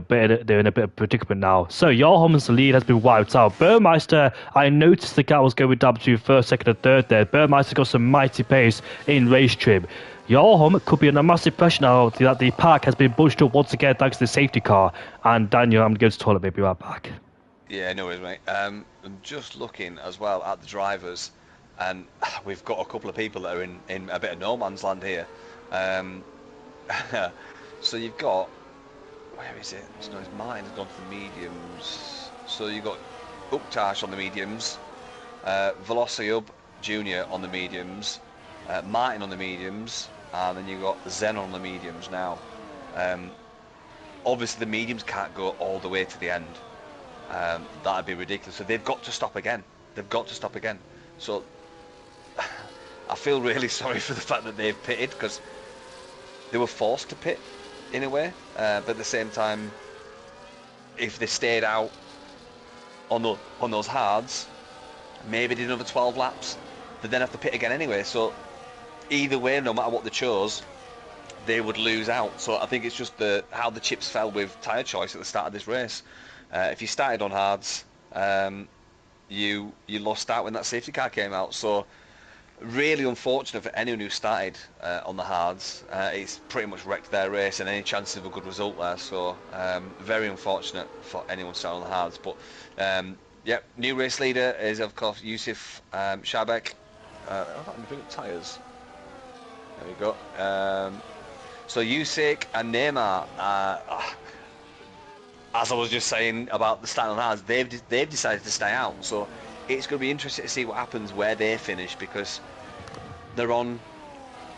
in a bit of predicament now. So Jarlholm's lead has been wiped out. Burmeister, I noticed the gap was going down between first, second, and third there. Burmeister got some mighty pace in race trim. Jarlholm could be under massive pressure now that the pack has been bunched up once again thanks to the safety car. And Daniel, I'm going to go to the toilet, maybe right back. Yeah, no worries, mate. I'm just looking as well at the drivers. And we've got a couple of people that are in a bit of no man's land here. So you've got, where is it? So it's mine has gone to the mediums. So you've got Uktash on the mediums, Velociub Jr. on the mediums, Martin on the mediums, and then you've got Zen on the mediums now. Obviously the mediums can't go all the way to the end. That'd be ridiculous. So they've got to stop again. So I feel really sorry for the fact that they've pitted because they were forced to pit in a way, but at the same time, if they stayed out on those hards, maybe did another 12 laps, they'd then have to pit again anyway. So either way, no matter what they chose, they would lose out. So I think it's just how the chips fell with tyre choice at the start of this race. If you started on hards, you lost out when that safety car came out. So Really unfortunate for anyone who started on the hards. It's pretty much wrecked their race and any chances of a good result there. So very unfortunate for anyone starting on the hards. But yeah, new race leader is of course Yusuf Shabek. Let me bring up tyres. There we go. So Usyk and Neymar, as I was just saying about the starting on the hards, they've decided to stay out. So it's going to be interesting to see what happens where they finish, because they're on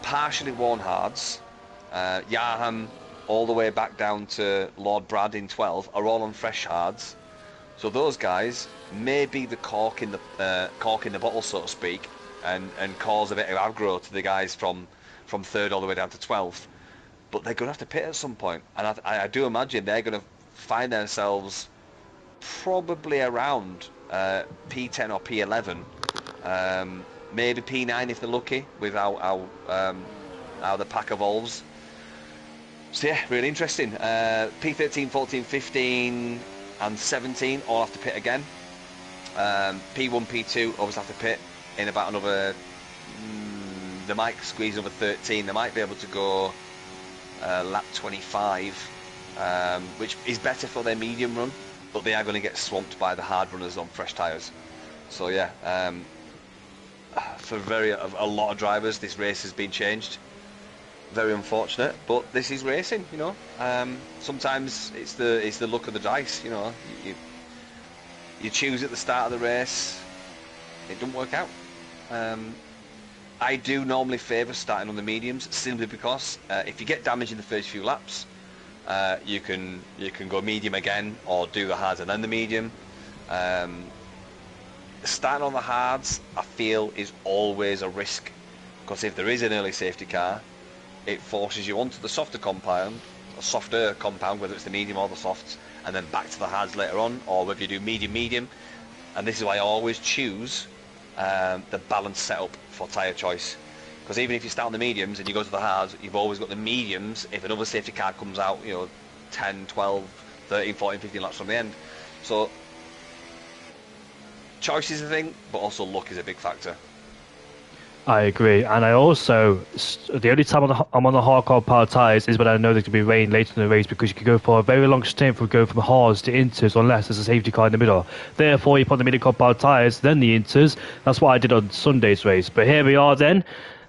partially worn hards. Yaham all the way back down to Lord Brad in 12 are all on fresh hards. So those guys may be the cork in the bottle, so to speak, and cause a bit of aggro to the guys from 3rd all the way down to 12th. But they're going to have to pit at some point, and I do imagine they're going to find themselves probably around P10 or P11, maybe P9 if they're lucky, with how the pack evolves. So yeah, really interesting. P13, 14, 15 and 17 all have to pit again. P1, P2 always have to pit in about another, they might squeeze another 13, they might be able to go lap 25, which is better for their medium run, but they are going to get swamped by the hard runners on fresh tyres. So yeah, for a lot of drivers this race has been changed. Very unfortunate, but this is racing, you know. Sometimes it's the luck of the dice, you know. You choose at the start of the race, it doesn't work out. I do normally favour starting on the mediums, simply because if you get damage in the first few laps, you can go medium again, or do the hards and then the medium. Starting on the hards, I feel, is always a risk, because if there is an early safety car, it forces you onto the softer compound, whether it's the medium or the softs, and then back to the hards later on, or whether you do medium. And this is why I always choose the balanced setup for tyre choice, because even if you start on the mediums and you go to the hards, you've always got the mediums if another safety car comes out, you know, 10, 12, 13, 14, 15 laps from the end. So choice is a thing, but also luck is a big factor. I agree, and I also, the only time I'm on the hardcore power tyres is when I know there could be rain later in the race, because you could go for a very long stint from going from hards to inters unless there's a safety car in the middle. Therefore, you put the medium power tyres, then the inters. That's what I did on Sunday's race. But here we are then.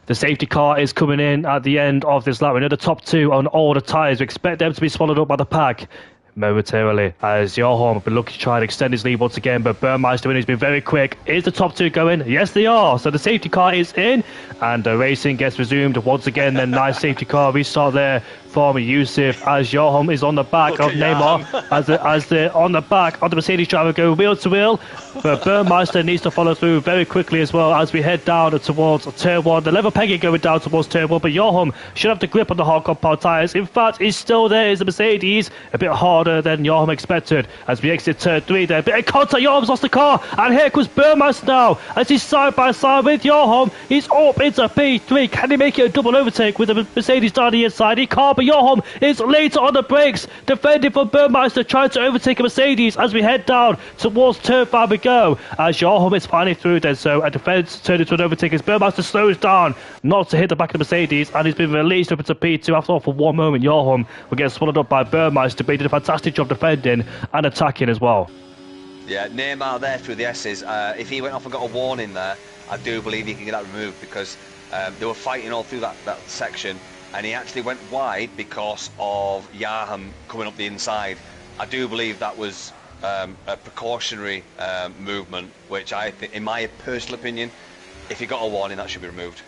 The safety car is coming in at the end of this lap. We know the top two on all the tyres. We expect them to be swallowed up by the pack momentarily, as Johan have been looking to try and extend his lead once again, but Burmeister has been very quick. Is the top two going? Yes, they are. So the safety car is in, and the racing gets resumed once again. Then nice safety car restart there from Yusuf, as Johan is on the back of Neymar, as they're on the back of the Mercedes driver, go wheel to wheel. But Burmeister needs to follow through very quickly as well, as we head down towards turn 1. The level pegging going down towards turn 1, but Johan should have the grip on the hard compound tyres. In fact, he's still there. Is the Mercedes a bit harder than Johan expected as we exit turn 3 there. Bit of contact, Johan's lost the car, and here comes Burmeister now as he's side by side with Johan. He's up into P3. Can he make it a double overtake with the Mercedes down the inside? He can't, but Johan is later on the brakes, defending from Burmeister, trying to overtake a Mercedes as we head down towards turn 5 we go, as Johan is finally through then. So a defence turned into an overtake as Burmeister slows down not to hit the back of the Mercedes, and he's been released up into P2. After all, for one moment Johan will get swallowed up by Burmeister, but he did a fantastic job defending and attacking as well. Yeah, Neymar there through the S's. If he went off and got a warning there, I do believe he can get that removed, because they were fighting all through that section, and he actually went wide because of Yaham coming up the inside. I do believe that was a precautionary movement, which I think, in my personal opinion, if he got a warning, that should be removed.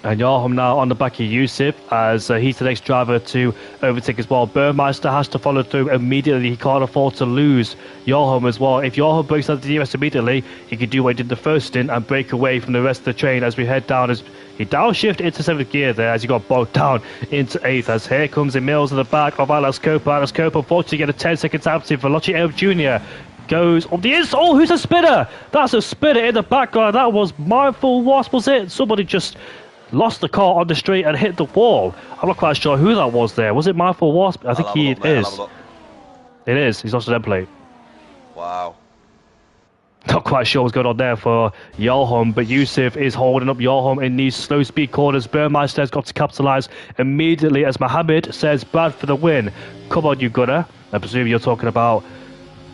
And Johan now on the back of Yusuf, as he's the next driver to overtake as well. Burmeister has to follow through immediately. He can't afford to lose Johan as well. If Johan breaks out the DRS immediately, he could do what he did the first stint and break away from the rest of the train as we head down. As he downshift into 7th gear there, as he got bogged down into 8th. As here comes Emils at the back of Alas Copa. Alas Copa unfortunately get a 10-second penalty for Veloci Elf Jr. Goes on the inside. Oh, who's a spinner? That's a spinner in the background. That was Mindful Wasp, was it? Somebody just lost the car on the straight and hit the wall. I'm not quite sure who that was there. Was it Mindful Wasp? I think he is. It is. He's lost an end plate. Wow. Not quite sure what's going on there for Johan, but Yusuf is holding up Johan in these slow speed corners. Burmeister has got to capitalise immediately as Mohammed says Brad for the win. Come on, you gunner. I presume you're talking about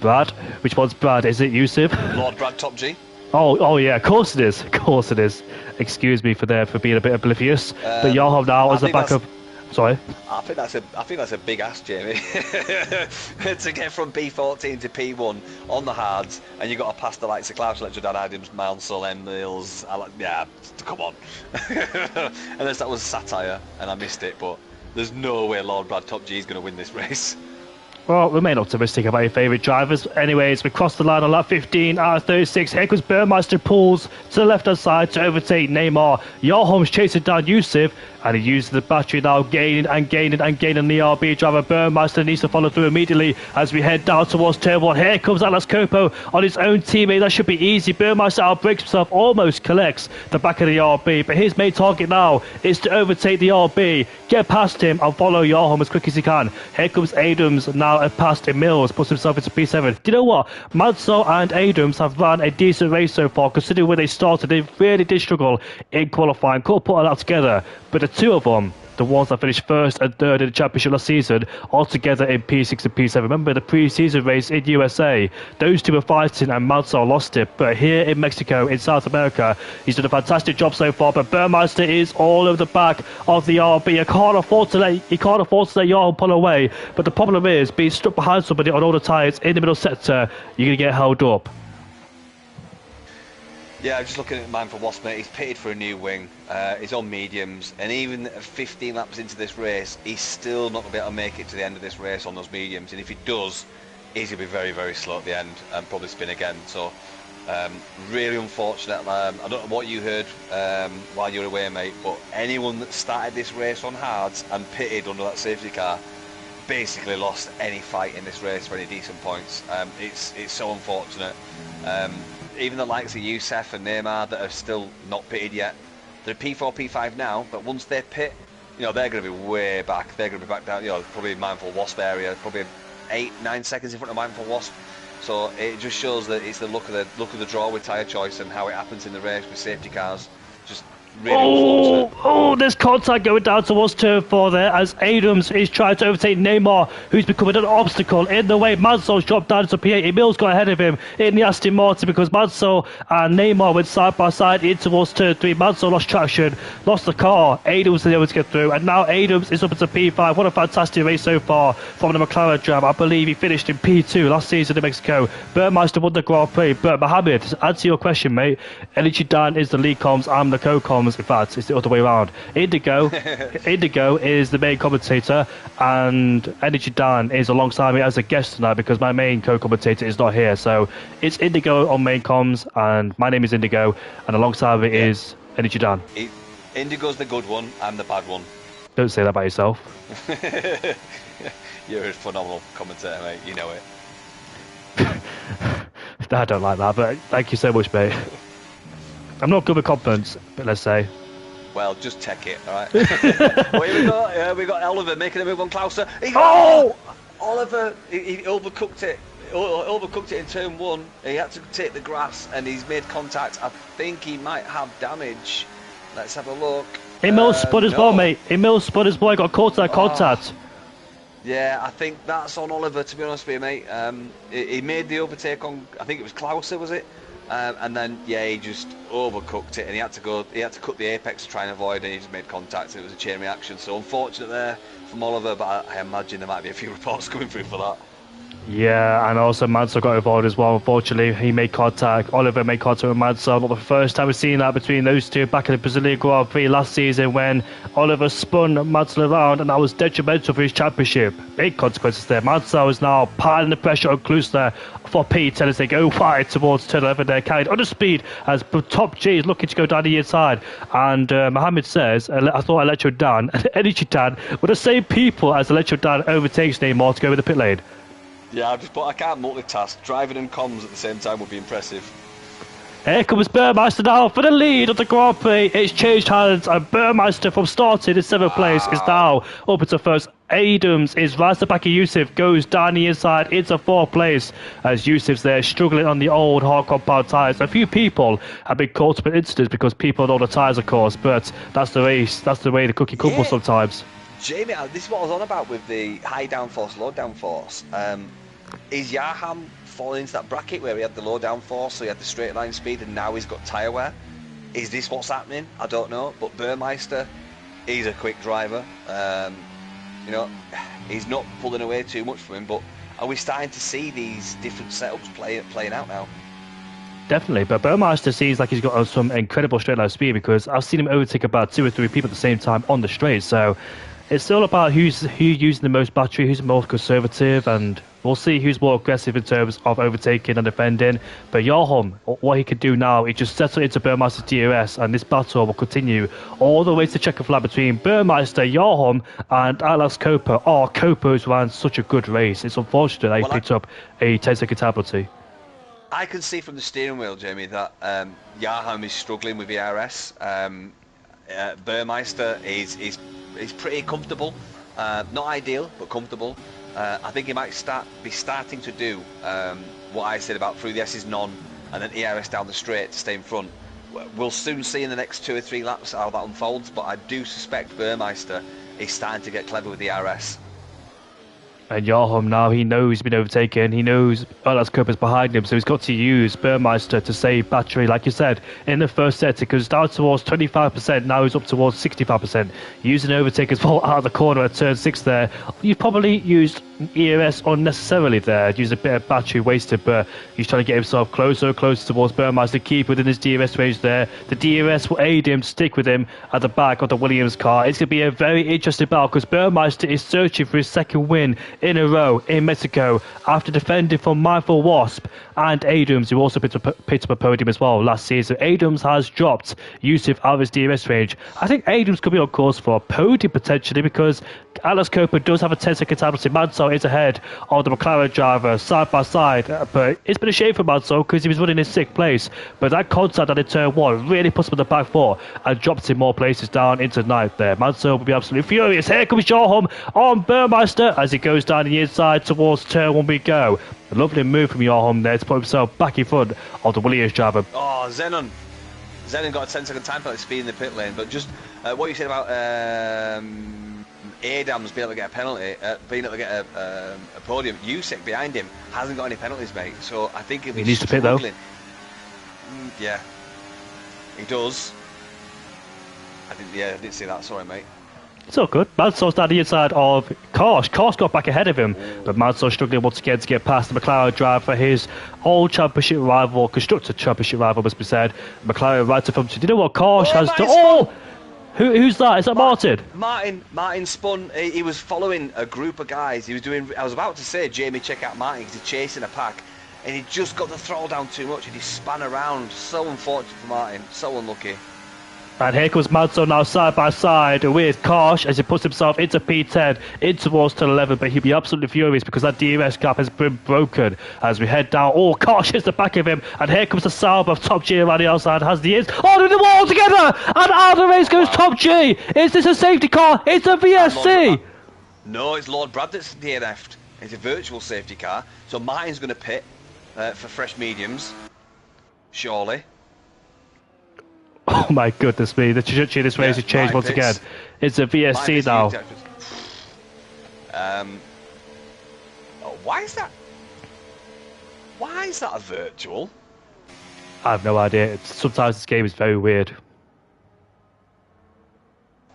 Brad. Which one's Brad? Is it Yusuf? Lord Brad Top G. Oh yeah, of course it is. Of course it is. Excuse me for being a bit oblivious. But Johan now as the backup. Sorry. I think that's a big ask, Jamie. To get from P14 to P1 on the hards, and you got to pass the likes of Klaus, Lecture, Dan Adams, Mansell, Emils. Yeah, come on. Unless that was satire and I missed it, but there's no way Lord Brad Top G is going to win this race. Well, remain optimistic about your favourite drivers. Anyways, we crossed the line on lap 15 out of 36. Here comes Burmeister, pulls to the left-hand side to overtake Neymar. Johan's chasing down Yusuf, and he uses the battery now, gaining and gaining and gaining the RB driver. Burmeister needs to follow through immediately as we head down towards turn 1. Here comes Atlas Copo on his own teammate. That should be easy. Burmeister outbreaks himself, almost collects the back of the RB, but his main target now is to overtake the RB, get past him and follow Johan as quick as he can. Here comes Adams now past Mills, puts himself into P7. Do you know what? Mansell and Adams have run a decent race so far, considering where they started. They really did struggle in qualifying. Could have put it out together, but the two of them, the ones that finished first and third in the championship last season, all together in P6 and P7. Remember the pre-season race in USA? Those two were fighting and Mansell lost it. But here in Mexico, in South America, he's done a fantastic job so far. But Burmeister is all over the back of the RB. He can't afford to let Johan pull away. But the problem is, being stuck behind somebody on all the tyres in the middle sector, you're going to get held up. Yeah, I'm just looking at mine for Wasp, mate. He's pitted for a new wing. He's on mediums, and even 15 laps into this race, he's still not going to be able to make it to the end of this race on those mediums. And if he does, he's going to be very, very slow at the end and probably spin again. So, really unfortunate. I don't know what you heard while you were away, mate, but anyone that started this race on hards and pitted under that safety car basically lost any fight in this race for any decent points. It's so unfortunate. Even the likes of Youssef and Neymar that are still not pitted yet, they're P4, P5 now, but once they pit, you know, they're going to be way back. They're going to be back down, you know, probably Mindful Wasp area, probably 8-9 seconds in front of Mindful Wasp. So it just shows that it's the look of the draw with tyre choice and how it happens in the race with safety cars. Just really unfortunate. There's contact going down towards turn 4 there as Adams is trying to overtake Neymar, who's becoming an obstacle in the way. Mansell's dropped down to P8. Emil's got ahead of him in the Aston Martin because Mansell and Neymar went side by side in towards turn 3. Mansell lost traction, lost the car. Adams was able to get through, and now Adams is up into P5. What a fantastic race so far from the McLaren driver. I believe he finished in P2 last season in Mexico. Burmeister won the Grand Prix. But Mohammed, to answer your question, mate, Energy Dan is the lead comms, I'm the co-comms. In fact, it's the other way around. Indigo is the main commentator, and Energy Dan is alongside me as a guest tonight because my main co-commentator is not here. So it's Indigo on main comms, and my name is Indigo, and alongside me is Energy Dan. Indigo's the good one, I'm the bad one. Don't say that about yourself. You're a phenomenal commentator, mate. You know it. I don't like that, but thank you so much, mate. I'm not good with compliments, but let's say. Well, just take it, all right? Well, here we got Oliver making a move on Klauser. Oliver, he overcooked it. Overcooked it in turn 1. He had to take the grass, and he's made contact. I think he might have damage. Let's have a look. Emil spun as well, mate. Emil spun as well. He got caught to that contact. Yeah, I think that's on Oliver, to be honest with you, mate. He made the overtake on, I think it was Klauser, was it? And then, yeah, he just overcooked it, and he had to cut the apex to try and avoid, and he just made contact, and it was a chain reaction. So unfortunate there from Oliver, but I imagine there might be a few reports coming through for that. Yeah, and also Mansell got involved as well. Unfortunately, he made contact. Oliver made contact with Mansell. Not the first time we've seen that between those two back in the Brazilian Grand Prix last season when Oliver spun Mansell around, and that was detrimental for his championship. Big consequences there. Mansell is now piling the pressure on Klusner for P10 as they go wide towards turn 11. They're carried under speed as Top G is looking to go down the inside. And Mohammed says, I thought Electro Dan and Energy Dan were the same people as Electro Dan overtakes Neymar to go with the pit lane. Yeah, I can't multitask. Driving and comms at the same time would be impressive. Here comes Burmeister now for the lead of the Grand Prix. It's changed hands, and Burmeister from starting in 7th place is now up into first. Adams is right at the back of Yusuf, goes down the inside into fourth place as Yusuf's there struggling on the old hard compound tyres. A few people have been caught up in incidents because people know the tyres, of course, but that's the race. That's the way the cookie crumbles sometimes. Jamie, this is what I was on about with the high downforce, low downforce. Is Yaham falling into that bracket where he had the low downforce, so he had the straight line speed, and now he's got tyre wear? Is this what's happening? I don't know, but Burmeister, he's a quick driver. You know, he's not pulling away too much from him, but are we starting to see these different setups playing out now? Definitely, but Burmeister seems like he's got some incredible straight line speed because I've seen him overtake about 2 or 3 people at the same time on the straight. So it's all about who's using the most battery, who's the most conservative, and we'll see who's more aggressive in terms of overtaking and defending. But Yoham, what he can do now is just settle into Burmeister's DRS, and this battle will continue all the way to the checker flag between Burmeister, Yoham, and Alex Coper. Oh, Coper's ran such a good race. It's unfortunate that he picked up a 10-second penalty. I can see from the steering wheel, Jamie, that Yaham is struggling with ERS. Burmeister is pretty comfortable. Not ideal, but comfortable. I think he might be starting to do what I said about through the S's non and then ERS down the straight to stay in front. We'll soon see in the next 2 or 3 laps how that unfolds, but I do suspect Burmeister is starting to get clever with the ERS. And Yoham now, he knows he's been overtaken. He knows Alex Coper's behind him, so he's got to use Burmeister to save battery. Like you said, in the first set, it goes down towards 25%. Now he's up towards 65%. Using overtake as well out of the corner at turn 6 there. You've probably used ERS unnecessarily there. Used a bit of battery wasted, but he's trying to get himself closer and closer towards Burmeister. Keep within his DRS range there. The DRS will aid him to stick with him at the back of the Williams car. It's going to be a very interesting battle because Burmeister is searching for his second win in a row in Mexico after defending from Mindful Wasp and Adams, who also picked up a podium as well last season. Adams has dropped Yusuf out of his DRS range. I think Adams could be on course for a podium potentially because Alex Coper does have a 10-second penalty. Mansell is ahead of the McLaren driver side by side, but it's been a shame for Mansell because he was running in 6th place, but that contact at turn 1 really puts him on the back foot and drops him more places down into 9th there. Mansell will be absolutely furious. Here comes Joachim on Burmeister as he goes down the inside towards turn 1 we go. A lovely move from Joachim there to put himself back in front of the Williams driver. Oh, Zenon got a 10-second time penalty speed in the pit lane, but just what you said about Adams being able to get a penalty, being able to get a podium. Usyk behind him hasn't got any penalties, mate. So I think he'll be needs to pit though. Yeah, he does. I didn't see that. Sorry, mate. It's all good. Mansell's down the inside of Korsch. Korsch got back ahead of him, but Mansell struggling once again to get past the McLaren driver, his old championship rival, constructor championship rival, must be said. McLaren right to front. Do you know what Korsch has done? Oh! Who's that? Is that Martin? Martin spun. He was following a group of guys. He was doing. I was about to say, Jamie, check out Martin because he's chasing a pack, and he just got the throttle down too much, and he span around. So unfortunate for Martin. So unlucky. And here comes Mansell now side by side with Korsch as he puts himself into P10, in towards turn 11, but he'll be absolutely furious because that DRS gap has been broken as we head down. Oh, Korsch hits the back of him, and here comes the Sauber of Top G around the outside, has the ins. Oh, they're in the wall together! And out of the race goes Top G! Is this a safety car? It's a VSC! No, it's Lord Brad that's DNF'd. It's a virtual safety car, so Martin's going to pit for fresh mediums, surely. Oh my goodness me, the trajectory of this race has changed once again. It's a VSC now. Why is that? Why is that a virtual? I have no idea. Sometimes this game is very weird.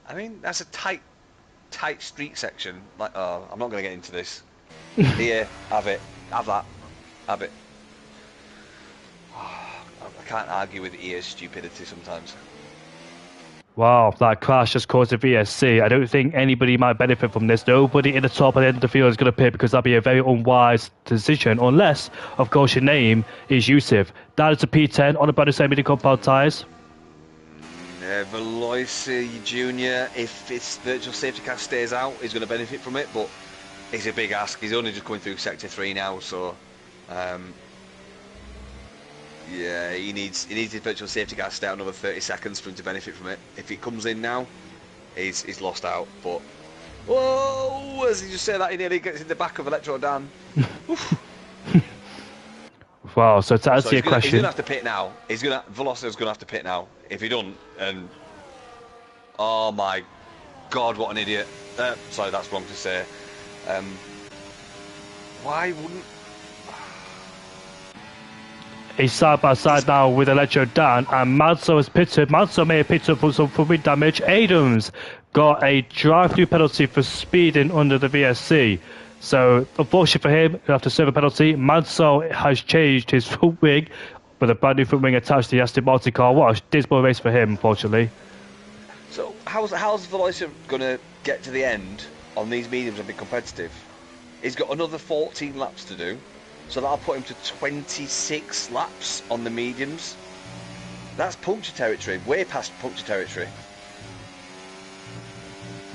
I mean, that's a tight street section. Like, oh, I'm not going to get into this. Here, have it. Have that. Have it. I can't argue with EA's stupidity sometimes. Wow, that crash just caused a VSC. I don't think anybody might benefit from this. Nobody in the top and end of the field is going to pit because that'd be a very unwise decision, unless, of course, your name is Yusuf. That is a P10 on about the same compound tyres. Veloci Jr., if his virtual safety car stays out, he's going to benefit from it, but it's a big ask. He's only just coming through Sector 3 now, so... yeah, he needs his virtual safety car to stay out another 30 seconds for him to benefit from it. If it comes in now, he's lost out. But Whoa! As you just say that, he nearly gets in the back of Electro Dan. Wow, so to So answer your he's gonna question, have to pit now. Velocity's gonna have to pit now. If he doesn't, and oh my God, what an idiot! Sorry, that's wrong to say. Why wouldn't? he's side by side now with Electro Dan, and Manso has pitted. Manso may have pitted for some wind damage. Adams got a drive-through penalty for speeding under the VSC. So, unfortunately for him, he'll have to serve a penalty. Manso has changed his front wing with a brand new front wing attached to the Aston Martin car. What a dismal race for him, unfortunately. So how's Veloci gonna get to the end on these mediums and be competitive? He's got another 14 laps to do, so that'll put him to 26 laps on the mediums. That's puncture territory, way past puncture territory.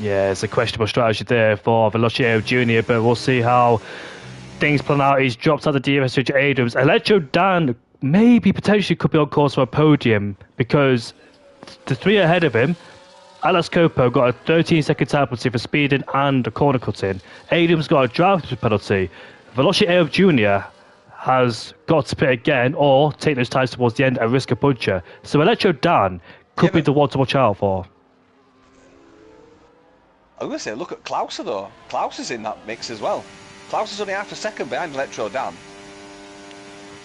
Yeah, it's a questionable strategy there for Velocio Jr., but we'll see how things plan out. He's dropped out the DRS to Adams. Electro Dan maybe potentially could be on course for a podium because the three ahead of him, Alex Copo got a 13-second time penalty for speeding and a corner cutting. Adams got a drive-through penalty. Velocio Jr. has got to pit again or take those tires towards the end and risk a puncture. So Electro Dan could be the one to watch out for. I'm going to say, look at Klauser though. Klaus is in that mix as well. Klaus is only half a second behind Electro Dan.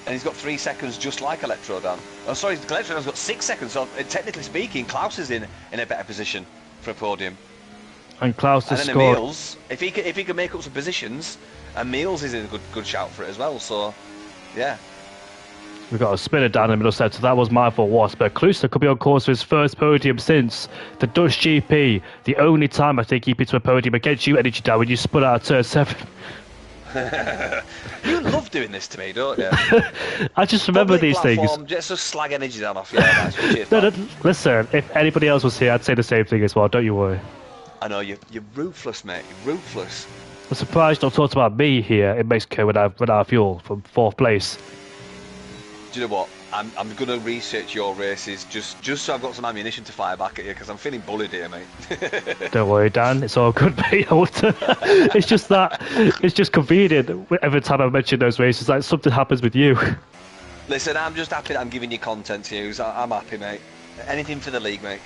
And he's got 3 seconds just like Electro Dan. Oh, sorry, Electro Dan's got 6 seconds, so technically speaking, Klaus is in a better position for a podium. And Klaus has and then scored. Emils, if he can make up some positions, Emils is in a good shout for it as well, so, yeah. We've got a spinner down in the middle set, so that was my fault. Wasp. But Kluster could be on course for his first podium since the Dutch GP. The only time I think he beats a podium against you, Energy Down, when you spun out of turn 7. You love doing this to me, don't you? I just remember Public these platform, things. just slag Energy Down off. Yeah, nice. Cheers, No, man. no, listen, if anybody else was here, I'd say the same thing as well. Don't you worry. I know, you're ruthless, mate. You're ruthless. I'm surprised not talked about me here in Mexico when I ran out of fuel from 4th place. Do you know what? I'm going to research your races just so I've got some ammunition to fire back at you because I'm feeling bullied here, mate. Don't worry, Dan. It's all good, mate. It's just that it's just convenient. Every time I mention those races, like something happens with you. Listen, I'm just happy that I'm giving you content to use. I'm happy, mate. Anything for the league, mate.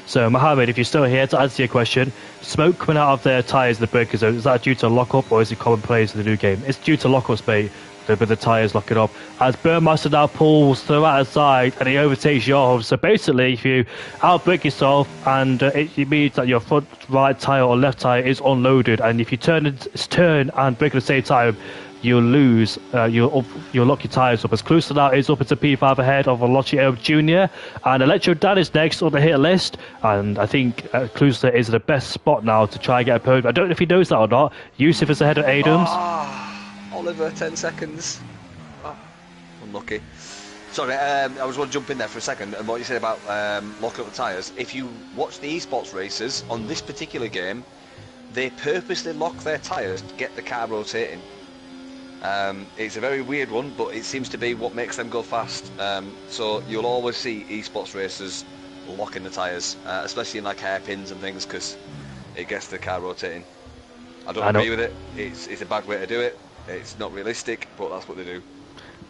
So, Mohammed, if you're still here, to answer your question, smoke coming out of their tyres in the breaker zone, is that due to lock-up or is it commonplace in the new game? It's due to lock-ups, mate. With the tyres locking up. As Burmaster now pulls through out of side and he overtakes your. So basically, if you outbrake yourself and it means that your front right tyre or left tyre is unloaded, and if you turn and brake at the same time, you'll lose. You'll lock your tyres up. As Kluster now is up into P5 ahead of Velocio Jr. and Electro Dan is next on the hit list. And I think Kluster is the best spot now to try and get a podium. I don't know if he knows that or not. Yusuf is ahead of Adams. Oliver, 10 seconds. Oh, unlucky. Sorry, I was going to jump in there for a second. And what you said about locking up the tyres, if you watch the esports races on this particular game, they purposely lock their tyres to get the car rotating. It's a very weird one, but it seems to be what makes them go fast. So you'll always see esports racers locking the tyres, especially in like hairpins and things, because it gets the car rotating. I don't agree with it. It's a bad way to do it. It's not realistic, but that's what they do.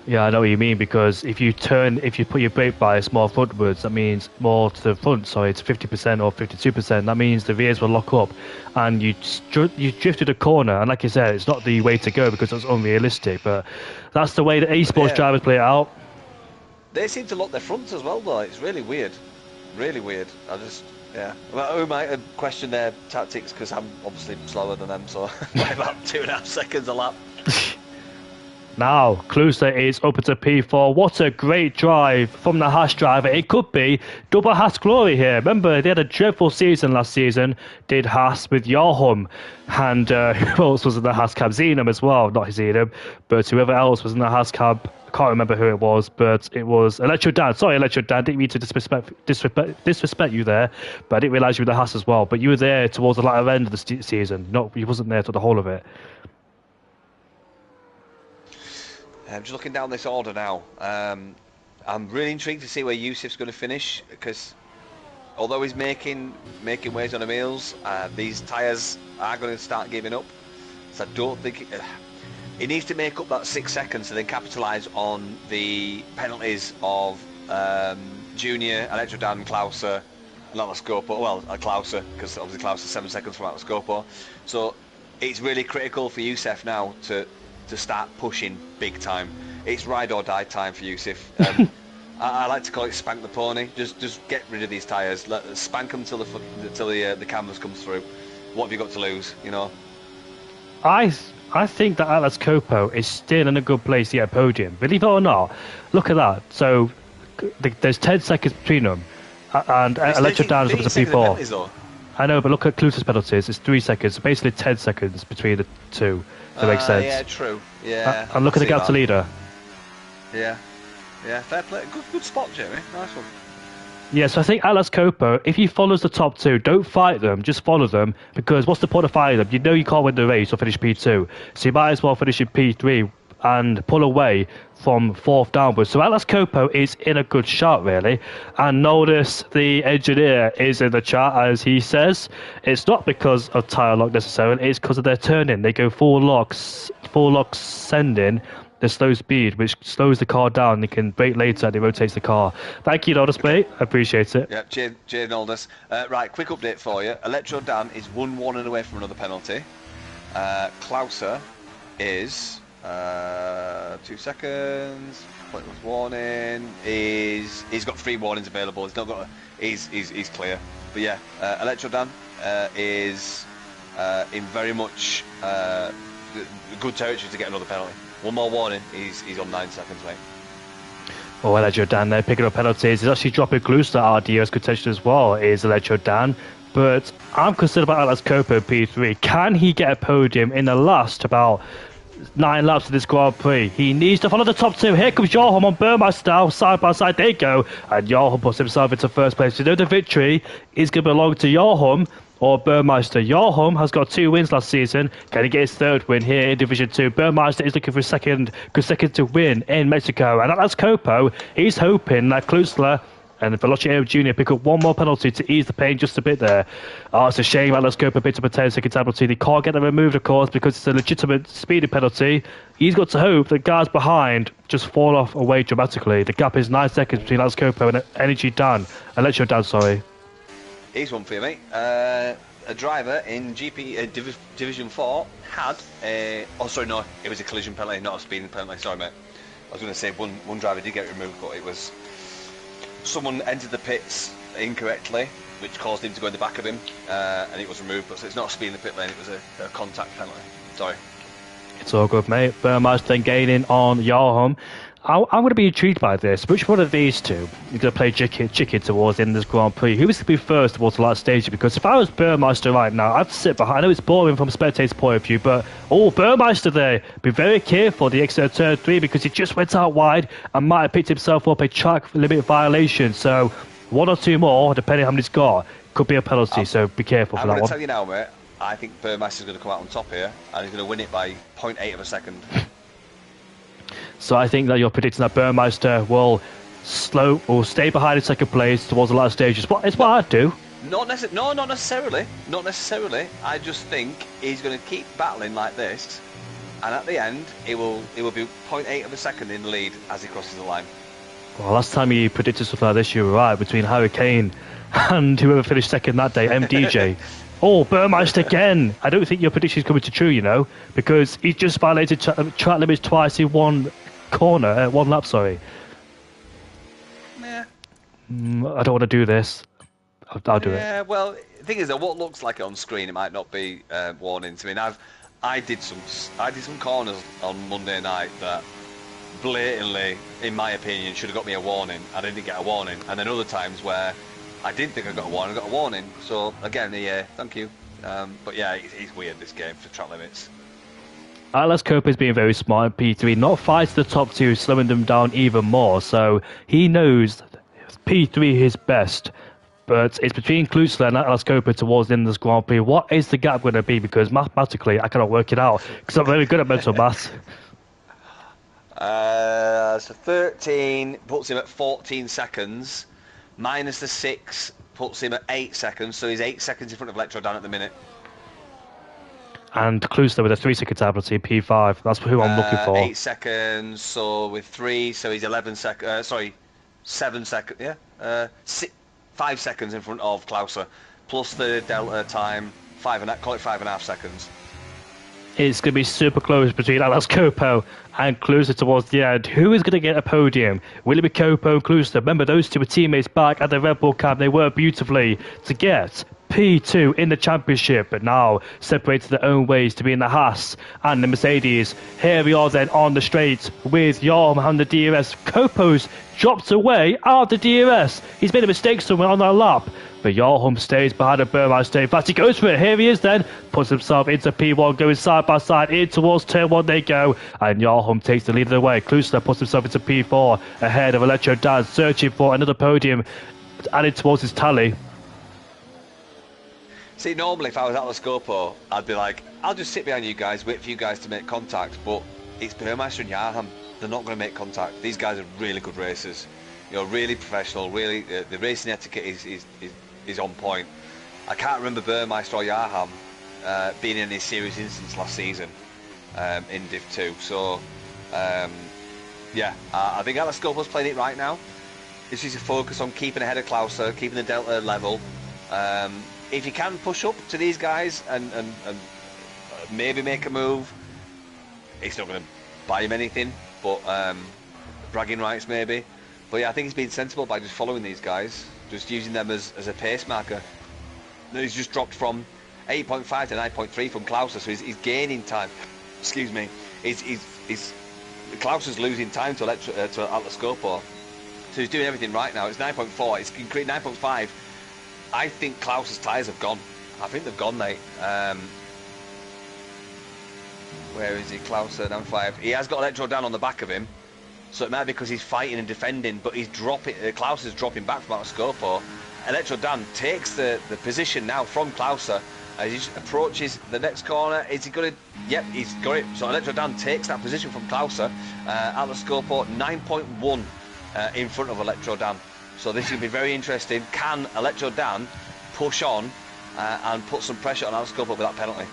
Yeah, I know what you mean, because if you put your brake bias more frontwards, that means more to the front, so it's 50% or 52%. That means the rears will lock up, and you drifted a corner, and like you said, it's not the way to go because it's unrealistic, but that's the way the esports drivers play it out. They seem to lock their fronts as well, though. It's really weird. Really weird. Yeah. Well, who might have questioned their tactics because I'm obviously slower than them, so by about 2.5 seconds a lap. Now, Kluster is up into P4. What a great drive from the Haas driver. It could be double Haas glory here. Remember, they had a dreadful season last season, did Haas with Jochum. And who else was in the Haas cab? Zenum as well. Not Zenum, but whoever else was in the Haas cab. I can't remember who it was, but it was Electro Dan. Sorry, Electro Dan. Didn't mean to disrespect you there, but I didn't realise you were the Haas as well. But you were there towards the latter end of the season. No, you wasn't there for the whole of it. I'm just looking down this order now. I'm really intrigued to see where Yusuf's going to finish because although he's making waves on the wheels, these tyres are going to start giving up. So I don't think he needs to make up that 6 seconds to then capitalise on the penalties of Junior, Electro Dan, Klauser, not Scopo. Well, Klauser, because obviously Klauser 7 seconds from out Scopo. So it's really critical for Youssef now to start pushing big time. It's ride or die time for Youssef. I like to call it spank the pony. Just get rid of these tyres. Spank them till the canvas comes through. What have you got to lose? You know. I think that Atlas Copo is still in a good place to get a podium. Believe it or not, look at that. So there's 10 seconds between them, and Electro Dan is up to P4. I know, but look at Clute's penalties. It's 3 seconds, so basically 10 seconds between the two. That makes sense. Yeah, true. Yeah. And look at the gap to leader. Yeah. Yeah, fair play. Good spot, Jeremy. Nice one. Yeah, so I think Atlas Copo, if he follows the top two, don't fight them, just follow them, because what's the point of fighting them? You know you can't win the race or finish P2, so you might as well finish in P3 and pull away from fourth downwards. So Atlas Copo is in a good shot, really. And notice the engineer is in the chat, as he says. It's not because of tyre lock necessarily, it's because of their turning. They go full locks sending the slow speed, which slows the car down. They can brake later and it rotates the car. Thank you, Naldus, mate. I appreciate it. Yeah, cheers, Naldus. Right, quick update for you. Electro Dan is 1-1 away from another penalty. Klauser is 2 seconds. Pointless warning. He's got 3 warnings available. He's not got. He's clear. But yeah, Electro Dan is in very much good territory to get another penalty. One more warning, he's on 9 seconds, mate. Oh, Electro Dan there picking up penalties. He's actually dropping Gluster RDO's contention as well, is Electro Dan. But I'm concerned about Atlas Copo P3. Can he get a podium in the last about 9 laps of this Grand Prix? He needs to follow the top two. Here comes Joachim on Burmeister style, side by side they go. And Joachim puts himself into first place. You know the victory is going to belong to Joachim or Burmeister. Joachim has got 2 wins last season. Can he get his 3rd win here in Division 2? Burmeister is looking for a second consecutive win in Mexico. And Atlas Copo, he's hoping that Klusler and Veloci Jr. pick up one more penalty to ease the pain just a bit there. Oh, it's a shame Atlas Copo picked up a 10-second penalty. They can't get them removed, of course, because it's a legitimate speeding penalty. He's got to hope that guys behind just fall off away dramatically. The gap is 9 seconds between Atlas Copo and Electro Dan, sorry. Here's one for you, mate. A driver in Division 4 had a... Oh, sorry, no. It was a collision penalty, not a speeding penalty. Sorry, mate. I was going to say one driver did get removed, but it was... Someone entered the pits incorrectly, which caused him to go in the back of him, and it was removed. But so it's not a speed in the pit lane, it was a contact penalty. Sorry. It's all good, mate. Burmeister then gaining on Joachim. I'm going to be intrigued by this. Which one of these two is going to play chicken towards in this Grand Prix? Who is going to be first towards the last stage? Because if I was Burmeister right now, I'd sit behind. I know it's boring from a spectator's point of view, but Burmeister there. Be very careful the exit of turn 3 because he just went out wide and might have picked himself up a track limit violation. So 1 or 2 more, depending on how many he's got, could be a penalty. So be careful for that one. I'm going to tell you now, mate. I think Burmeister's going to come out on top here, and he's going to win it by 0.8 of a second. So I think that you're predicting that Burmeister will stay behind in second place towards the last stages. It's what I'd do. Not necessarily. Not necessarily. I just think he's going to keep battling like this, and at the end, it will be 0.8 of a second in the lead as he crosses the line. Well, last time you predicted something like this, you were right, between Hurricane and whoever finished second that day, MDJ. Burmeister again. I don't think your prediction is coming to true, you know, because he's just violated track limits twice in one lap, sorry. Yeah. I don't want to do this. I'll do it. Yeah, well, the thing is that what looks like it on screen, it might not be warnings. I mean, I did some corners on Monday night that blatantly, in my opinion, should have got me a warning. I didn't get a warning, and then other times where I didn't think I got a warning. So again, yeah, thank you. But yeah, it's weird this game for track limits. Atlas Copo is being very smart in P3, not fighting the top two, slowing them down even more. So he knows P3 is best, but it's between Klusler and Atlas Copo towards the end of this Grand Prix. What is the gap going to be? Because mathematically, I cannot work it out because I'm very good at mental maths. So 13 puts him at 14 seconds. Minus the 6 puts him at 8 seconds, so he's 8 seconds in front of Electro Dan at the minute. And Kluster with a 3-second time penalty, P5. That's who I'm looking for. 8 seconds, so with 3, so he's 11 seconds. Sorry, 7 seconds. Yeah, 5 seconds in front of Klauser, plus the delta time. Call it 5.5 seconds. It's going to be super close between Alex Copo and Kluster towards the end. Who is going to get a podium? Will it be Copo and Kluster? Remember, those two were teammates back at the Red Bull camp. They worked beautifully to get P2 in the championship, but now separated their own ways to be in the Haas and the Mercedes. Here we are then on the straight with Yarm and the DRS. Copo's dropped away out of the DRS. He's made a mistake somewhere on that lap. But Yarholm stays behind a Burmeister. In fact, he goes for it. Here he is then. Puts himself into P1, going side by side. In towards turn 1 they go. And Yarholm takes the lead of the way. Kluster puts himself into P4 ahead of Electro Dan, searching for another podium, added towards his tally. See, normally if I was Atlas Scopo, I'd be like, I'll just sit behind you guys, wait for you guys to make contact. But it's Burmeister and Yarham. They're not going to make contact. These guys are really good racers. You know, really professional. Really, the racing etiquette is on point. I can't remember Burmeister or Yarham being in any serious incidents last season in Div 2. So, yeah, I think Atlas Scopo's playing it right now. This is a focus on keeping ahead of Klauser, keeping the delta level. If you can push up to these guys and maybe make a move, it's not going to buy him anything, but bragging rights maybe. But yeah, I think he's been sensible by just following these guys, just using them as a pace marker. He's just dropped from 8.5 to 9.3 from Klauser, so he's gaining time. Excuse me. Klauser's losing time to Atlas Scopo, so he's doing everything right now. It's 9.4. It's increased 9.5. I think Klauser's tyres have gone. I think they've gone, mate. Where is he? Klauser, down 5. He has got Electro Dan on the back of him, so it might be because he's fighting and defending, but he's dropping. Klauser's dropping back from Atlas Scopo. Electro Dan takes the position now from Klauser as he approaches the next corner. Is he going to? Yep, he's got it. So Electro Dan takes that position from Klauser. Atlas Scopo 9.1 in front of Electro Dan. So this will be very interesting. Can Electro Dan push on and put some pressure on Atlas Scopo with that penalty?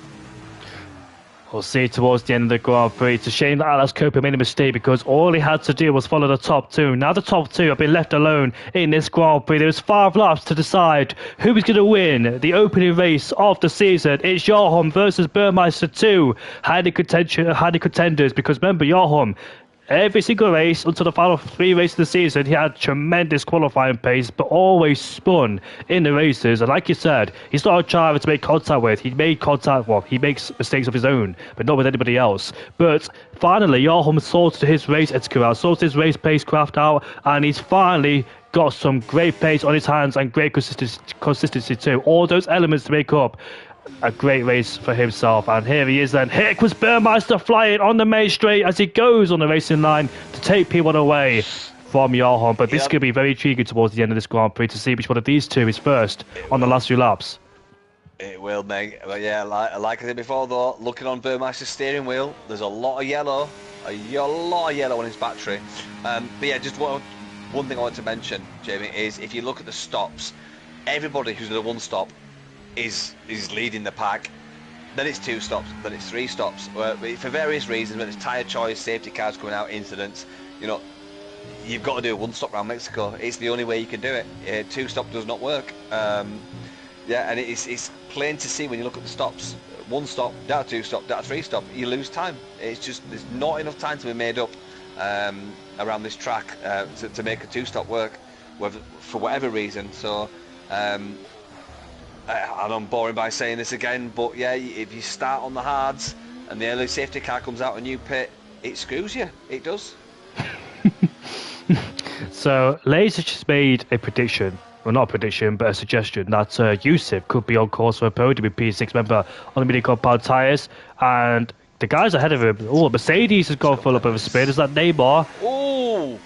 We'll see towards the end of the Grand Prix. It's a shame that Alex Copa made a mistake because all he had to do was follow the top two. Now the top two have been left alone in this Grand Prix. There's 5 laps to decide who is going to win the opening race of the season. It's Yarholm versus Burmeister 2. Highly contenders, because remember, Yarholm, every single race until the final 3 races of the season, he had tremendous qualifying pace, but always spun in the races. And like you said, he's not a driver to make contact with. He made contact, well, he makes mistakes of his own, but not with anybody else. But finally, Yarholm sorted his race etiquette out, sorted his race pacecraft out, and he's finally got some great pace on his hands and great consistency too. All those elements to make up a great race for himself. And here he is then. Here was Burmeister flying on the main straight as he goes on the racing line to take P1 away from Yarholm. But this is going to be very intriguing towards the end of this Grand Prix to see which one of these two is first on the last few laps. It will, mate. But yeah, like I said before though, looking on Burmeister's steering wheel, there's a lot of yellow. A lot of yellow on his battery. But yeah, just one thing I want to mention, Jamie, is if you look at the stops, everybody who's at a one stop is leading the pack. Then it's 2 stops, then it's 3 stops. For various reasons, whether it's tyre choice, safety cars coming out, incidents, you know, you've got to do a 1 stop around Mexico. It's the only way you can do it. 2 stop does not work. Yeah, and it's plain to see when you look at the stops. 1 stop, down 2 stop, down 3 stop, you lose time. It's just, there's not enough time to be made up around this track to make a 2 stop work, for whatever reason. So I'm boring by saying this again, but yeah, if you start on the hards and the early safety car comes out and you pit, it screws you. It does. So, Lays has just made a prediction. Well, not a prediction, but a suggestion that Yusuf could be on course for a podium with P6 member on the mini compound tyres. And the guys ahead of him, Mercedes has gone full up of a spin. Is that Neymar? Oh!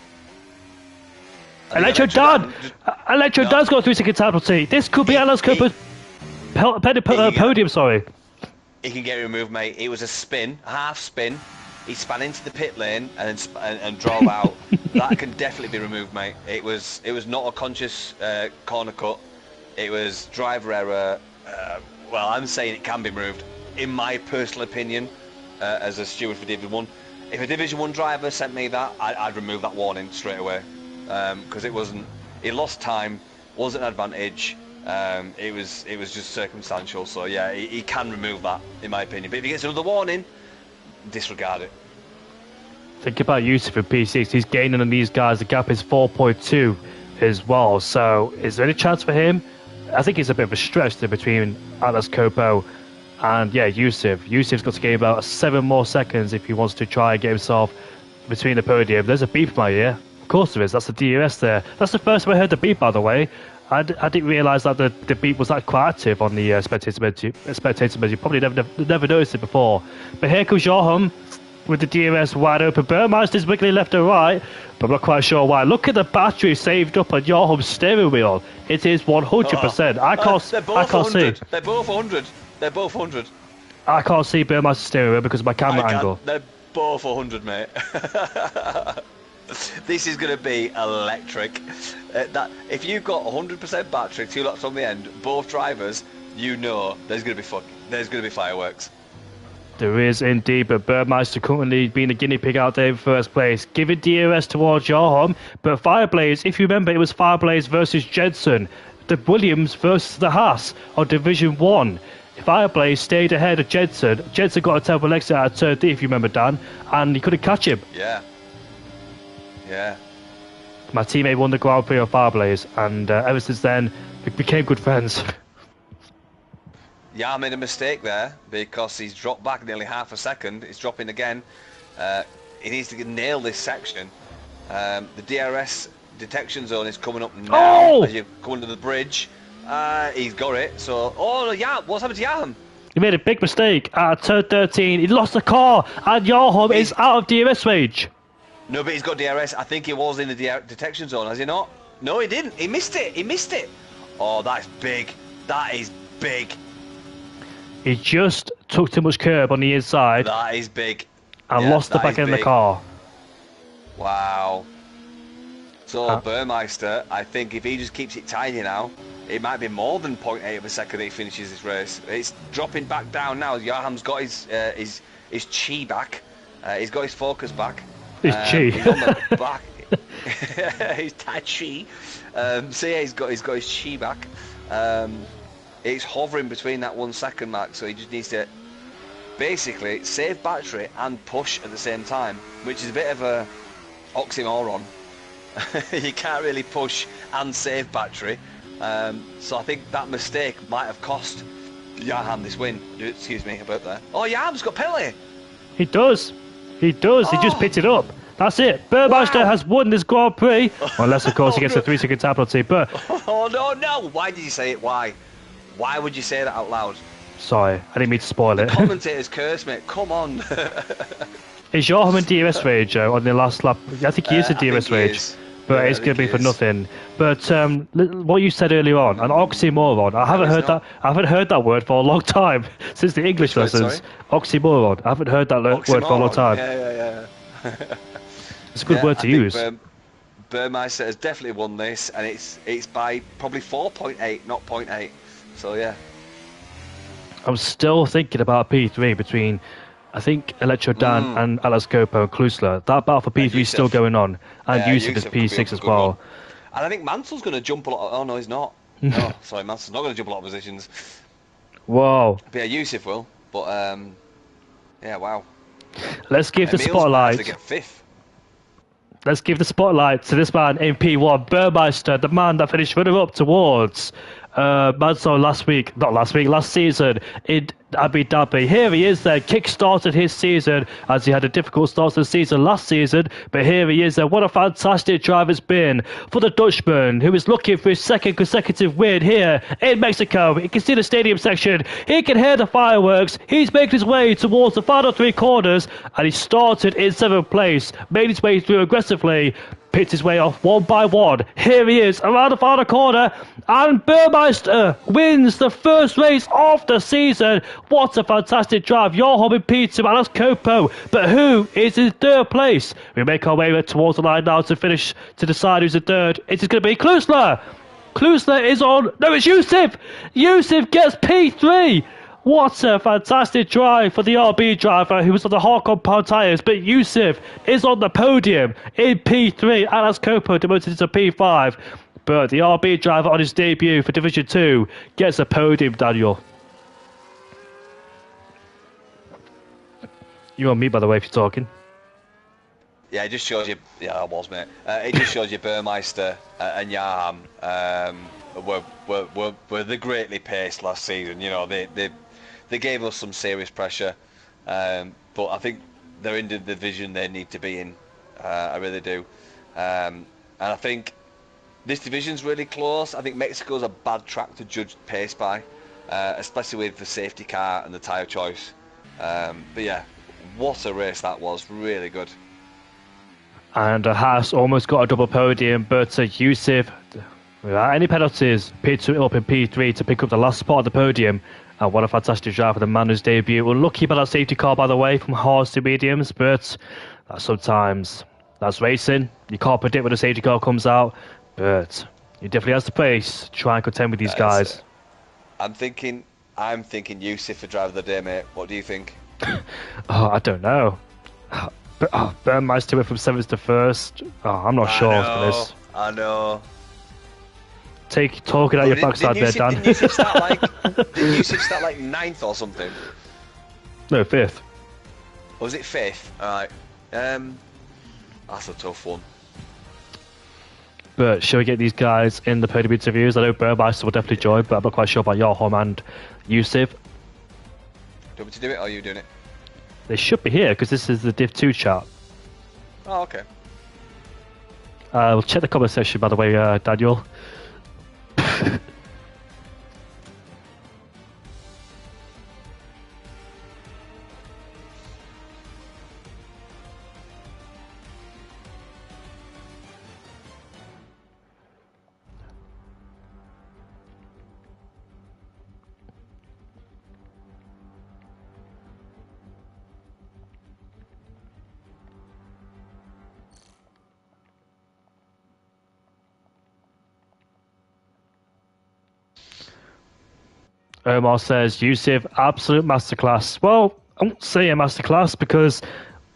Electro Dan's got 3-second time penalty. This could be Alex Copa's podium, sorry. He can get removed, mate. It was a spin, half spin. He span into the pit lane and drove out. That can definitely be removed, mate. It was not a conscious corner cut. It was driver error. Well, I'm saying it can be removed. In my personal opinion, as a steward for Division 1, if a Division 1 driver sent me that, I'd remove that warning straight away. Because it wasn't... He lost time, wasn't an advantage. It was just circumstantial. So, yeah, he can remove that, in my opinion. But if he gets another warning, disregard it. Think about Yusuf in P6. He's gaining on these guys. The gap is 4.2 as well. So, is there any chance for him? I think it's a bit of a stretch there between Atlas Copo and, yeah, Yusuf. Yusuf's got to gain about 7 more seconds if he wants to try and get himself between the podium. There's a beep in my ear. Of course there is. That's the DRS there. That's the first time I heard the beep, by the way. I didn't realise that the beep was that quite active on the spectator menu. You probably never noticed it before. But here comes Joachim with the DRS wide open. Burmeister's wiggling left and right, but I'm not quite sure why. Look at the battery saved up on Joachim's steering wheel. It is 100%. I can't see. They're both 100. They're both 100. I can't see Burmeister's steering wheel because of my camera angle. They're both 100, mate. This is going to be electric. If you've got 100% battery, 2 laps on the end, both drivers, you know there's going to be fireworks. There is indeed, but Burmeister currently being a guinea pig out there in first place, giving DRS towards Joachim. But Fireblaze, if you remember, it was Fireblaze versus Jensen, the Williams versus the Haas on Division 1. Fireblaze stayed ahead of Jensen. Jensen got a terrible exit out of turn D, if you remember, Dan, and he couldn't catch him. Yeah. My teammate won the Grand Prix of Fireblaze, and ever since then, we became good friends. Yeah, I made a mistake there because he's dropped back nearly half a second. He's dropping again. He needs to nail this section. The DRS detection zone is coming up now as you go under the bridge. He's got it. So, yeah, what's happened to Joachim? He made a big mistake at turn 13. He lost the car, and Joachim is out of DRS range. No, but he's got DRS. I think he was in the detection zone, has he not? No, he didn't. He missed it. Oh, that's big. That is big. He just took too much curb on the inside. That is big. And lost the back end of the car. Wow. So, Burmeister, I think if he just keeps it tidy now, it might be more than 0.8 of a second that he finishes this race. It's dropping back down now. Joachim's got his chi back. He's got his focus back. His chi. He's on the back. His Tai Chi. So yeah, he's got his chi back. It's hovering between that 1 second mark, so he just needs to basically save battery and push at the same time, which is a bit of a oxymoron. You can't really push and save battery. So I think that mistake might have cost Joachim this win. Excuse me about that. Oh, Joachim's got penalty. He does. He just picked it up. That's it. Burmeister has won this Grand Prix. Unless, of course, he gets a 3-second time penalty. But oh, no. Why did you say it? Why would you say that out loud? Sorry, I didn't mean to spoil it. Commentators curse, mate. Come on. Is Joachim in DRS rage on the last lap? I think he is in DRS rage. But it's going to be for nothing. But what you said earlier on, an oxymoron. I haven't heard that word for a long time since the English lessons. Oxymoron. I haven't heard that word for a long time. Yeah. It's a good word to use. Burmeister has definitely won this, and it's by probably 4.8, not 0.8. So yeah. I'm still thinking about P3 between, I think, Electro Dan and Atlas Copo and Klusler. That battle for P3 is still going on. And Yusuf is P6 as well. One. And I think Mansel's going to jump a lot. Oh, no, he's not. No, sorry, Mansel's not going to jump a lot of positions. Whoa. But yeah, Yusuf will. But, yeah, wow. Let's give the spotlight. To get fifth. Let's give the spotlight to this man in P1, Burmeister, the man that finished runner-up towards Mansell last season in Abu Dhabi. Here he is there, kick-started his season as he had a difficult start to the season last season, but here he is there. What a fantastic drive it's been for the Dutchman, who is looking for his second consecutive win here in Mexico. You can see the stadium section, he can hear the fireworks, he's making his way towards the final 3 corners, and he started in 7th place, made his way through aggressively, picked his way off one by one. Here he is around the final corner, and Burmeister wins the first race of the season. What a fantastic drive. Joachim in P2, Atlas Copo. But who is in 3rd place? We make our way towards the line now to finish, to decide who's in 3rd. It is going to be Klusler. Klusler is on. No, it's Yusuf. Yusuf gets P3. What a fantastic drive for the RB driver who was on the hard compound tyres. But Yusuf is on the podium in P3. Alex Copo demoted to P5. But the RB driver on his debut for Division 2 gets a podium, Daniel. You're on mute, by the way, if you're talking. Yeah, it just shows you. Yeah, I was, mate. It just shows you Burmeister and Yarham were the greatly paced last season. You know, they gave us some serious pressure, but I think they're in the division they need to be in. I really do, and I think this division's really close. I think Mexico's a bad track to judge pace by, especially with the safety car and the tyre choice. But yeah, what a race that was! Really good. And Haas almost got a double podium, but Yusuf, without any penalties, picked it up in P3 to pick up the last spot of the podium. And what a fantastic drive for the man whose debut. Unlucky by that safety car, by the way, from hards to mediums, but sometimes that's racing. You can't predict when the safety car comes out, but he definitely has the pace to try and contend with these guys. I'm thinking Yusuf for driver of the day, mate. What do you think? I don't know. Burmeister went from 7th to 1st. I'm not sure for this. I know. Talking out your backside there, Dan. Didn't Yusuf start like 9th or something? No, 5th. Or was it 5th? Alright. That's a tough one. But shall we get these guys in the podium interviews? I know Burmeister will definitely join, but I'm not quite sure about Yarham and Yusuf. Do you want me to do it, or are you doing it? They should be here, because this is the Div 2 chart. Oh, okay. We'll check the comment section, by the way, Daniel. Omar says, Yusuf, absolute masterclass. Well, I won't say a masterclass because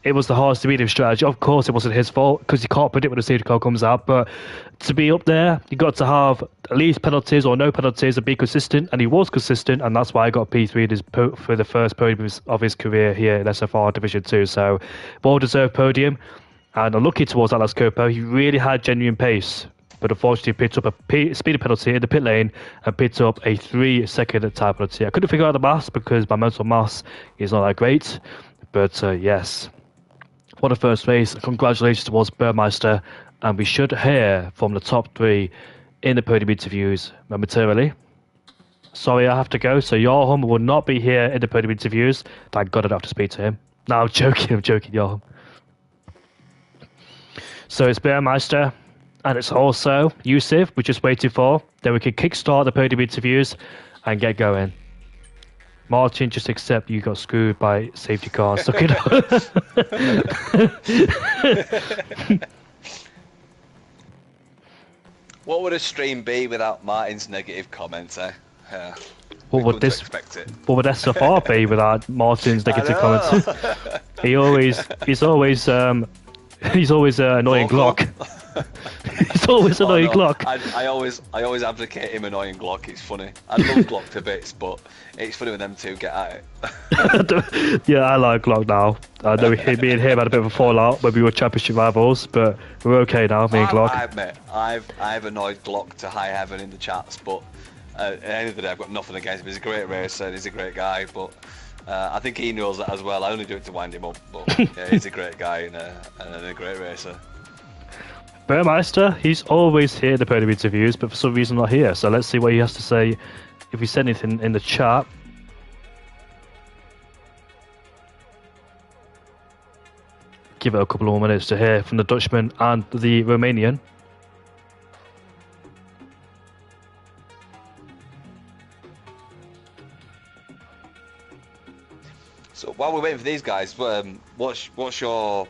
it was the hardest to medium strategy. Of course, it wasn't his fault because you can't predict when the safety car comes out. But to be up there, you got to have at least penalties or no penalties and be consistent. And he was consistent, and that's why I got P3 for the first podium of his career here in SFR Division 2. So, well-deserved podium. And unlucky towards Alex Copo, he really had genuine pace. But unfortunately picked up a speed penalty in the pit lane and picked up a 3-second time penalty. I couldn't figure out the maths because my mental maths is not that great. But yes, what a first race. Congratulations towards Burmeister. And we should hear from the top 3 in the podium interviews momentarily. Sorry, I have to go. So Yarham will not be here in the podium interviews. Thank God I don't have to speak to him. No, I'm joking, Yarham. So it's Burmeister. And it's also Yusuf, we're just waiting for. Then we can kickstart the podium interviews and get going. Martin, just accept you got screwed by safety cars. What would a stream be without Martin's negative comments, eh? What would SFR be without Martin's negative comments? He's always annoying Glock. He's always annoying Glock. I always advocate him annoying Glock. It's funny. I love Glock to bits, but it's funny when them two get at it. Yeah, I like Glock now. I know me and him had a bit of a fallout when we were championship rivals, but we're okay now, me and Glock. I've annoyed Glock to high heaven in the chats, but at the end of the day, I've got nothing against him. He's a great racer and he's a great guy, but I think he knows that as well. I only do it to wind him up, but yeah, he's a great guy and a great racer. Burmeister, he's always here in the podium interviews, but for some reason not here. So let's see what he has to say if he said anything in the chat. Give it a couple more minutes to hear from the Dutchman and the Romanian. So while we're waiting for these guys, what's your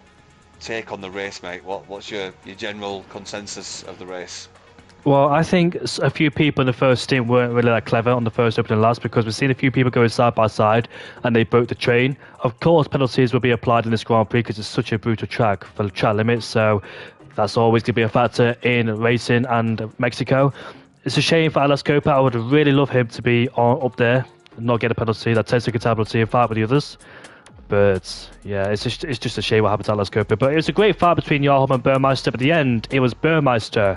take on the race, mate? What's your general consensus of the race? Well, I think a few people in the first stint weren't really that clever on the first opening laps because we've seen a few people going side by side and they broke the train. Of course, penalties will be applied in this Grand Prix because it's such a brutal track for the track limits, so that's always going to be a factor in racing and Mexico. It's a shame for Alex Copa. I would really love him to be up there and not get a penalty, that 10-second penalty and fight with the others. But yeah, it's just a shame what happened to Alex Cooper. But it was a great fight between Yarholm and Burmeister. But at the end, it was Burmeister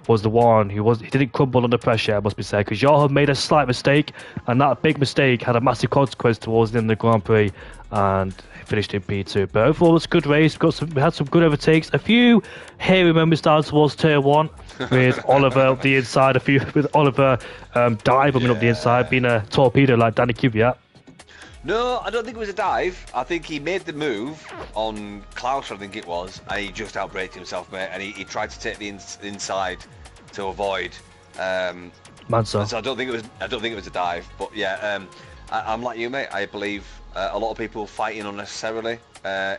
was the one he didn't crumble under pressure, it must be said, because Yarholm made a slight mistake, and that big mistake had a massive consequence towards the end of the Grand Prix, and he finished in P2. But overall, it was a good race. We had some good overtakes. A few hairy moments down towards Turn 1 with Oliver up the inside. With Oliver diving up the inside, being a torpedo like Danny Kvyat. No, I don't think it was a dive. I think he made the move on Klaus, I think it was, and he just outbraked himself, mate. And he tried to take the inside to avoid. Manso. So I don't think it was a dive. But yeah, I'm like you, mate. I believe a lot of people fighting unnecessarily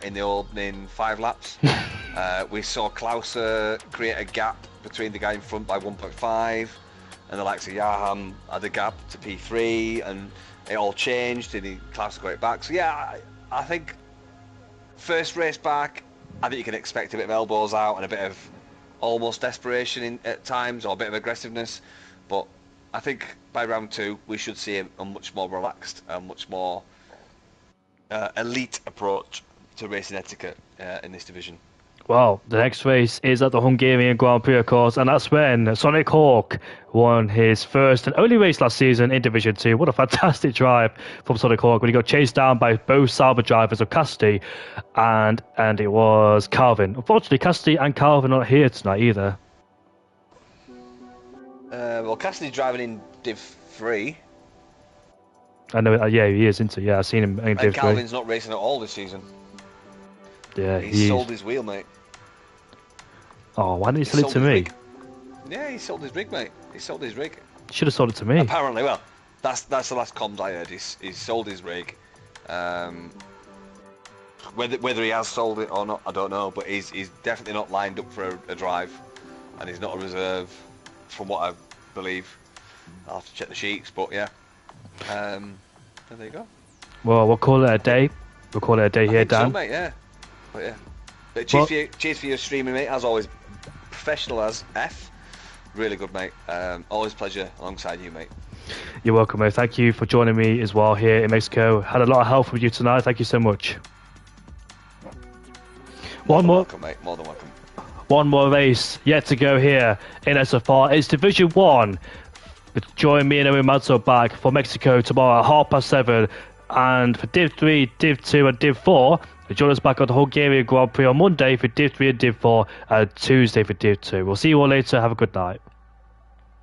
in the opening 5 laps. We saw Klaus create a gap between the guy in front by 1.5, and the likes of Yaham had a gap to P3, and it all changed, and Klaus got it back. So yeah, I think first race back, I think you can expect a bit of elbows out and a bit of almost desperation at times, or a bit of aggressiveness. But I think by round 2, we should see a much more relaxed, a much more elite approach to racing etiquette in this division. Well, the next race is at the Hungarian Grand Prix, of course, and that's when Sonic Hawk won his first and only race last season in Division 2. What a fantastic drive from Sonic Hawk when he got chased down by both Sauber drivers of Casti and it was Calvin. Unfortunately, Casti and Calvin are not here tonight either. Well, Casti's driving in Div 3. I know, yeah, he is, isn't he? Yeah, I've seen him in Div 3. And Calvin's not racing at all this season. Yeah, he sold his wheel, mate. Oh, why didn't he sell it to me? Rig. Yeah, he sold his rig, mate. He sold his rig. Should have sold it to me. Apparently, well, that's the last comms I heard. He's sold his rig. Whether he has sold it or not, I don't know. But he's definitely not lined up for a drive, and he's not a reserve, from what I believe. I'll have to check the sheets, but yeah. There you go. Well, we'll call it a day. We'll call it a day here, Dan. So, mate, yeah. But yeah. But cheers for your streaming, mate. As always, professional as F. Really good, mate. Always a pleasure alongside you, mate. You're welcome, mate. Thank you for joining me as well here in Mexico. Had a lot of help from you tonight. Thank you so much. Welcome, mate. More than welcome. One more race yet to go here in SFR. It's Division 1. Join me and Owen Madzo back for Mexico tomorrow at 7:30. And for Div 3, Div 2 and Div 4, join us back on the Hungarian Grand Prix on Monday for Div 3 and Div 4 and Tuesday for Div 2. We'll see you all later. Have a good night.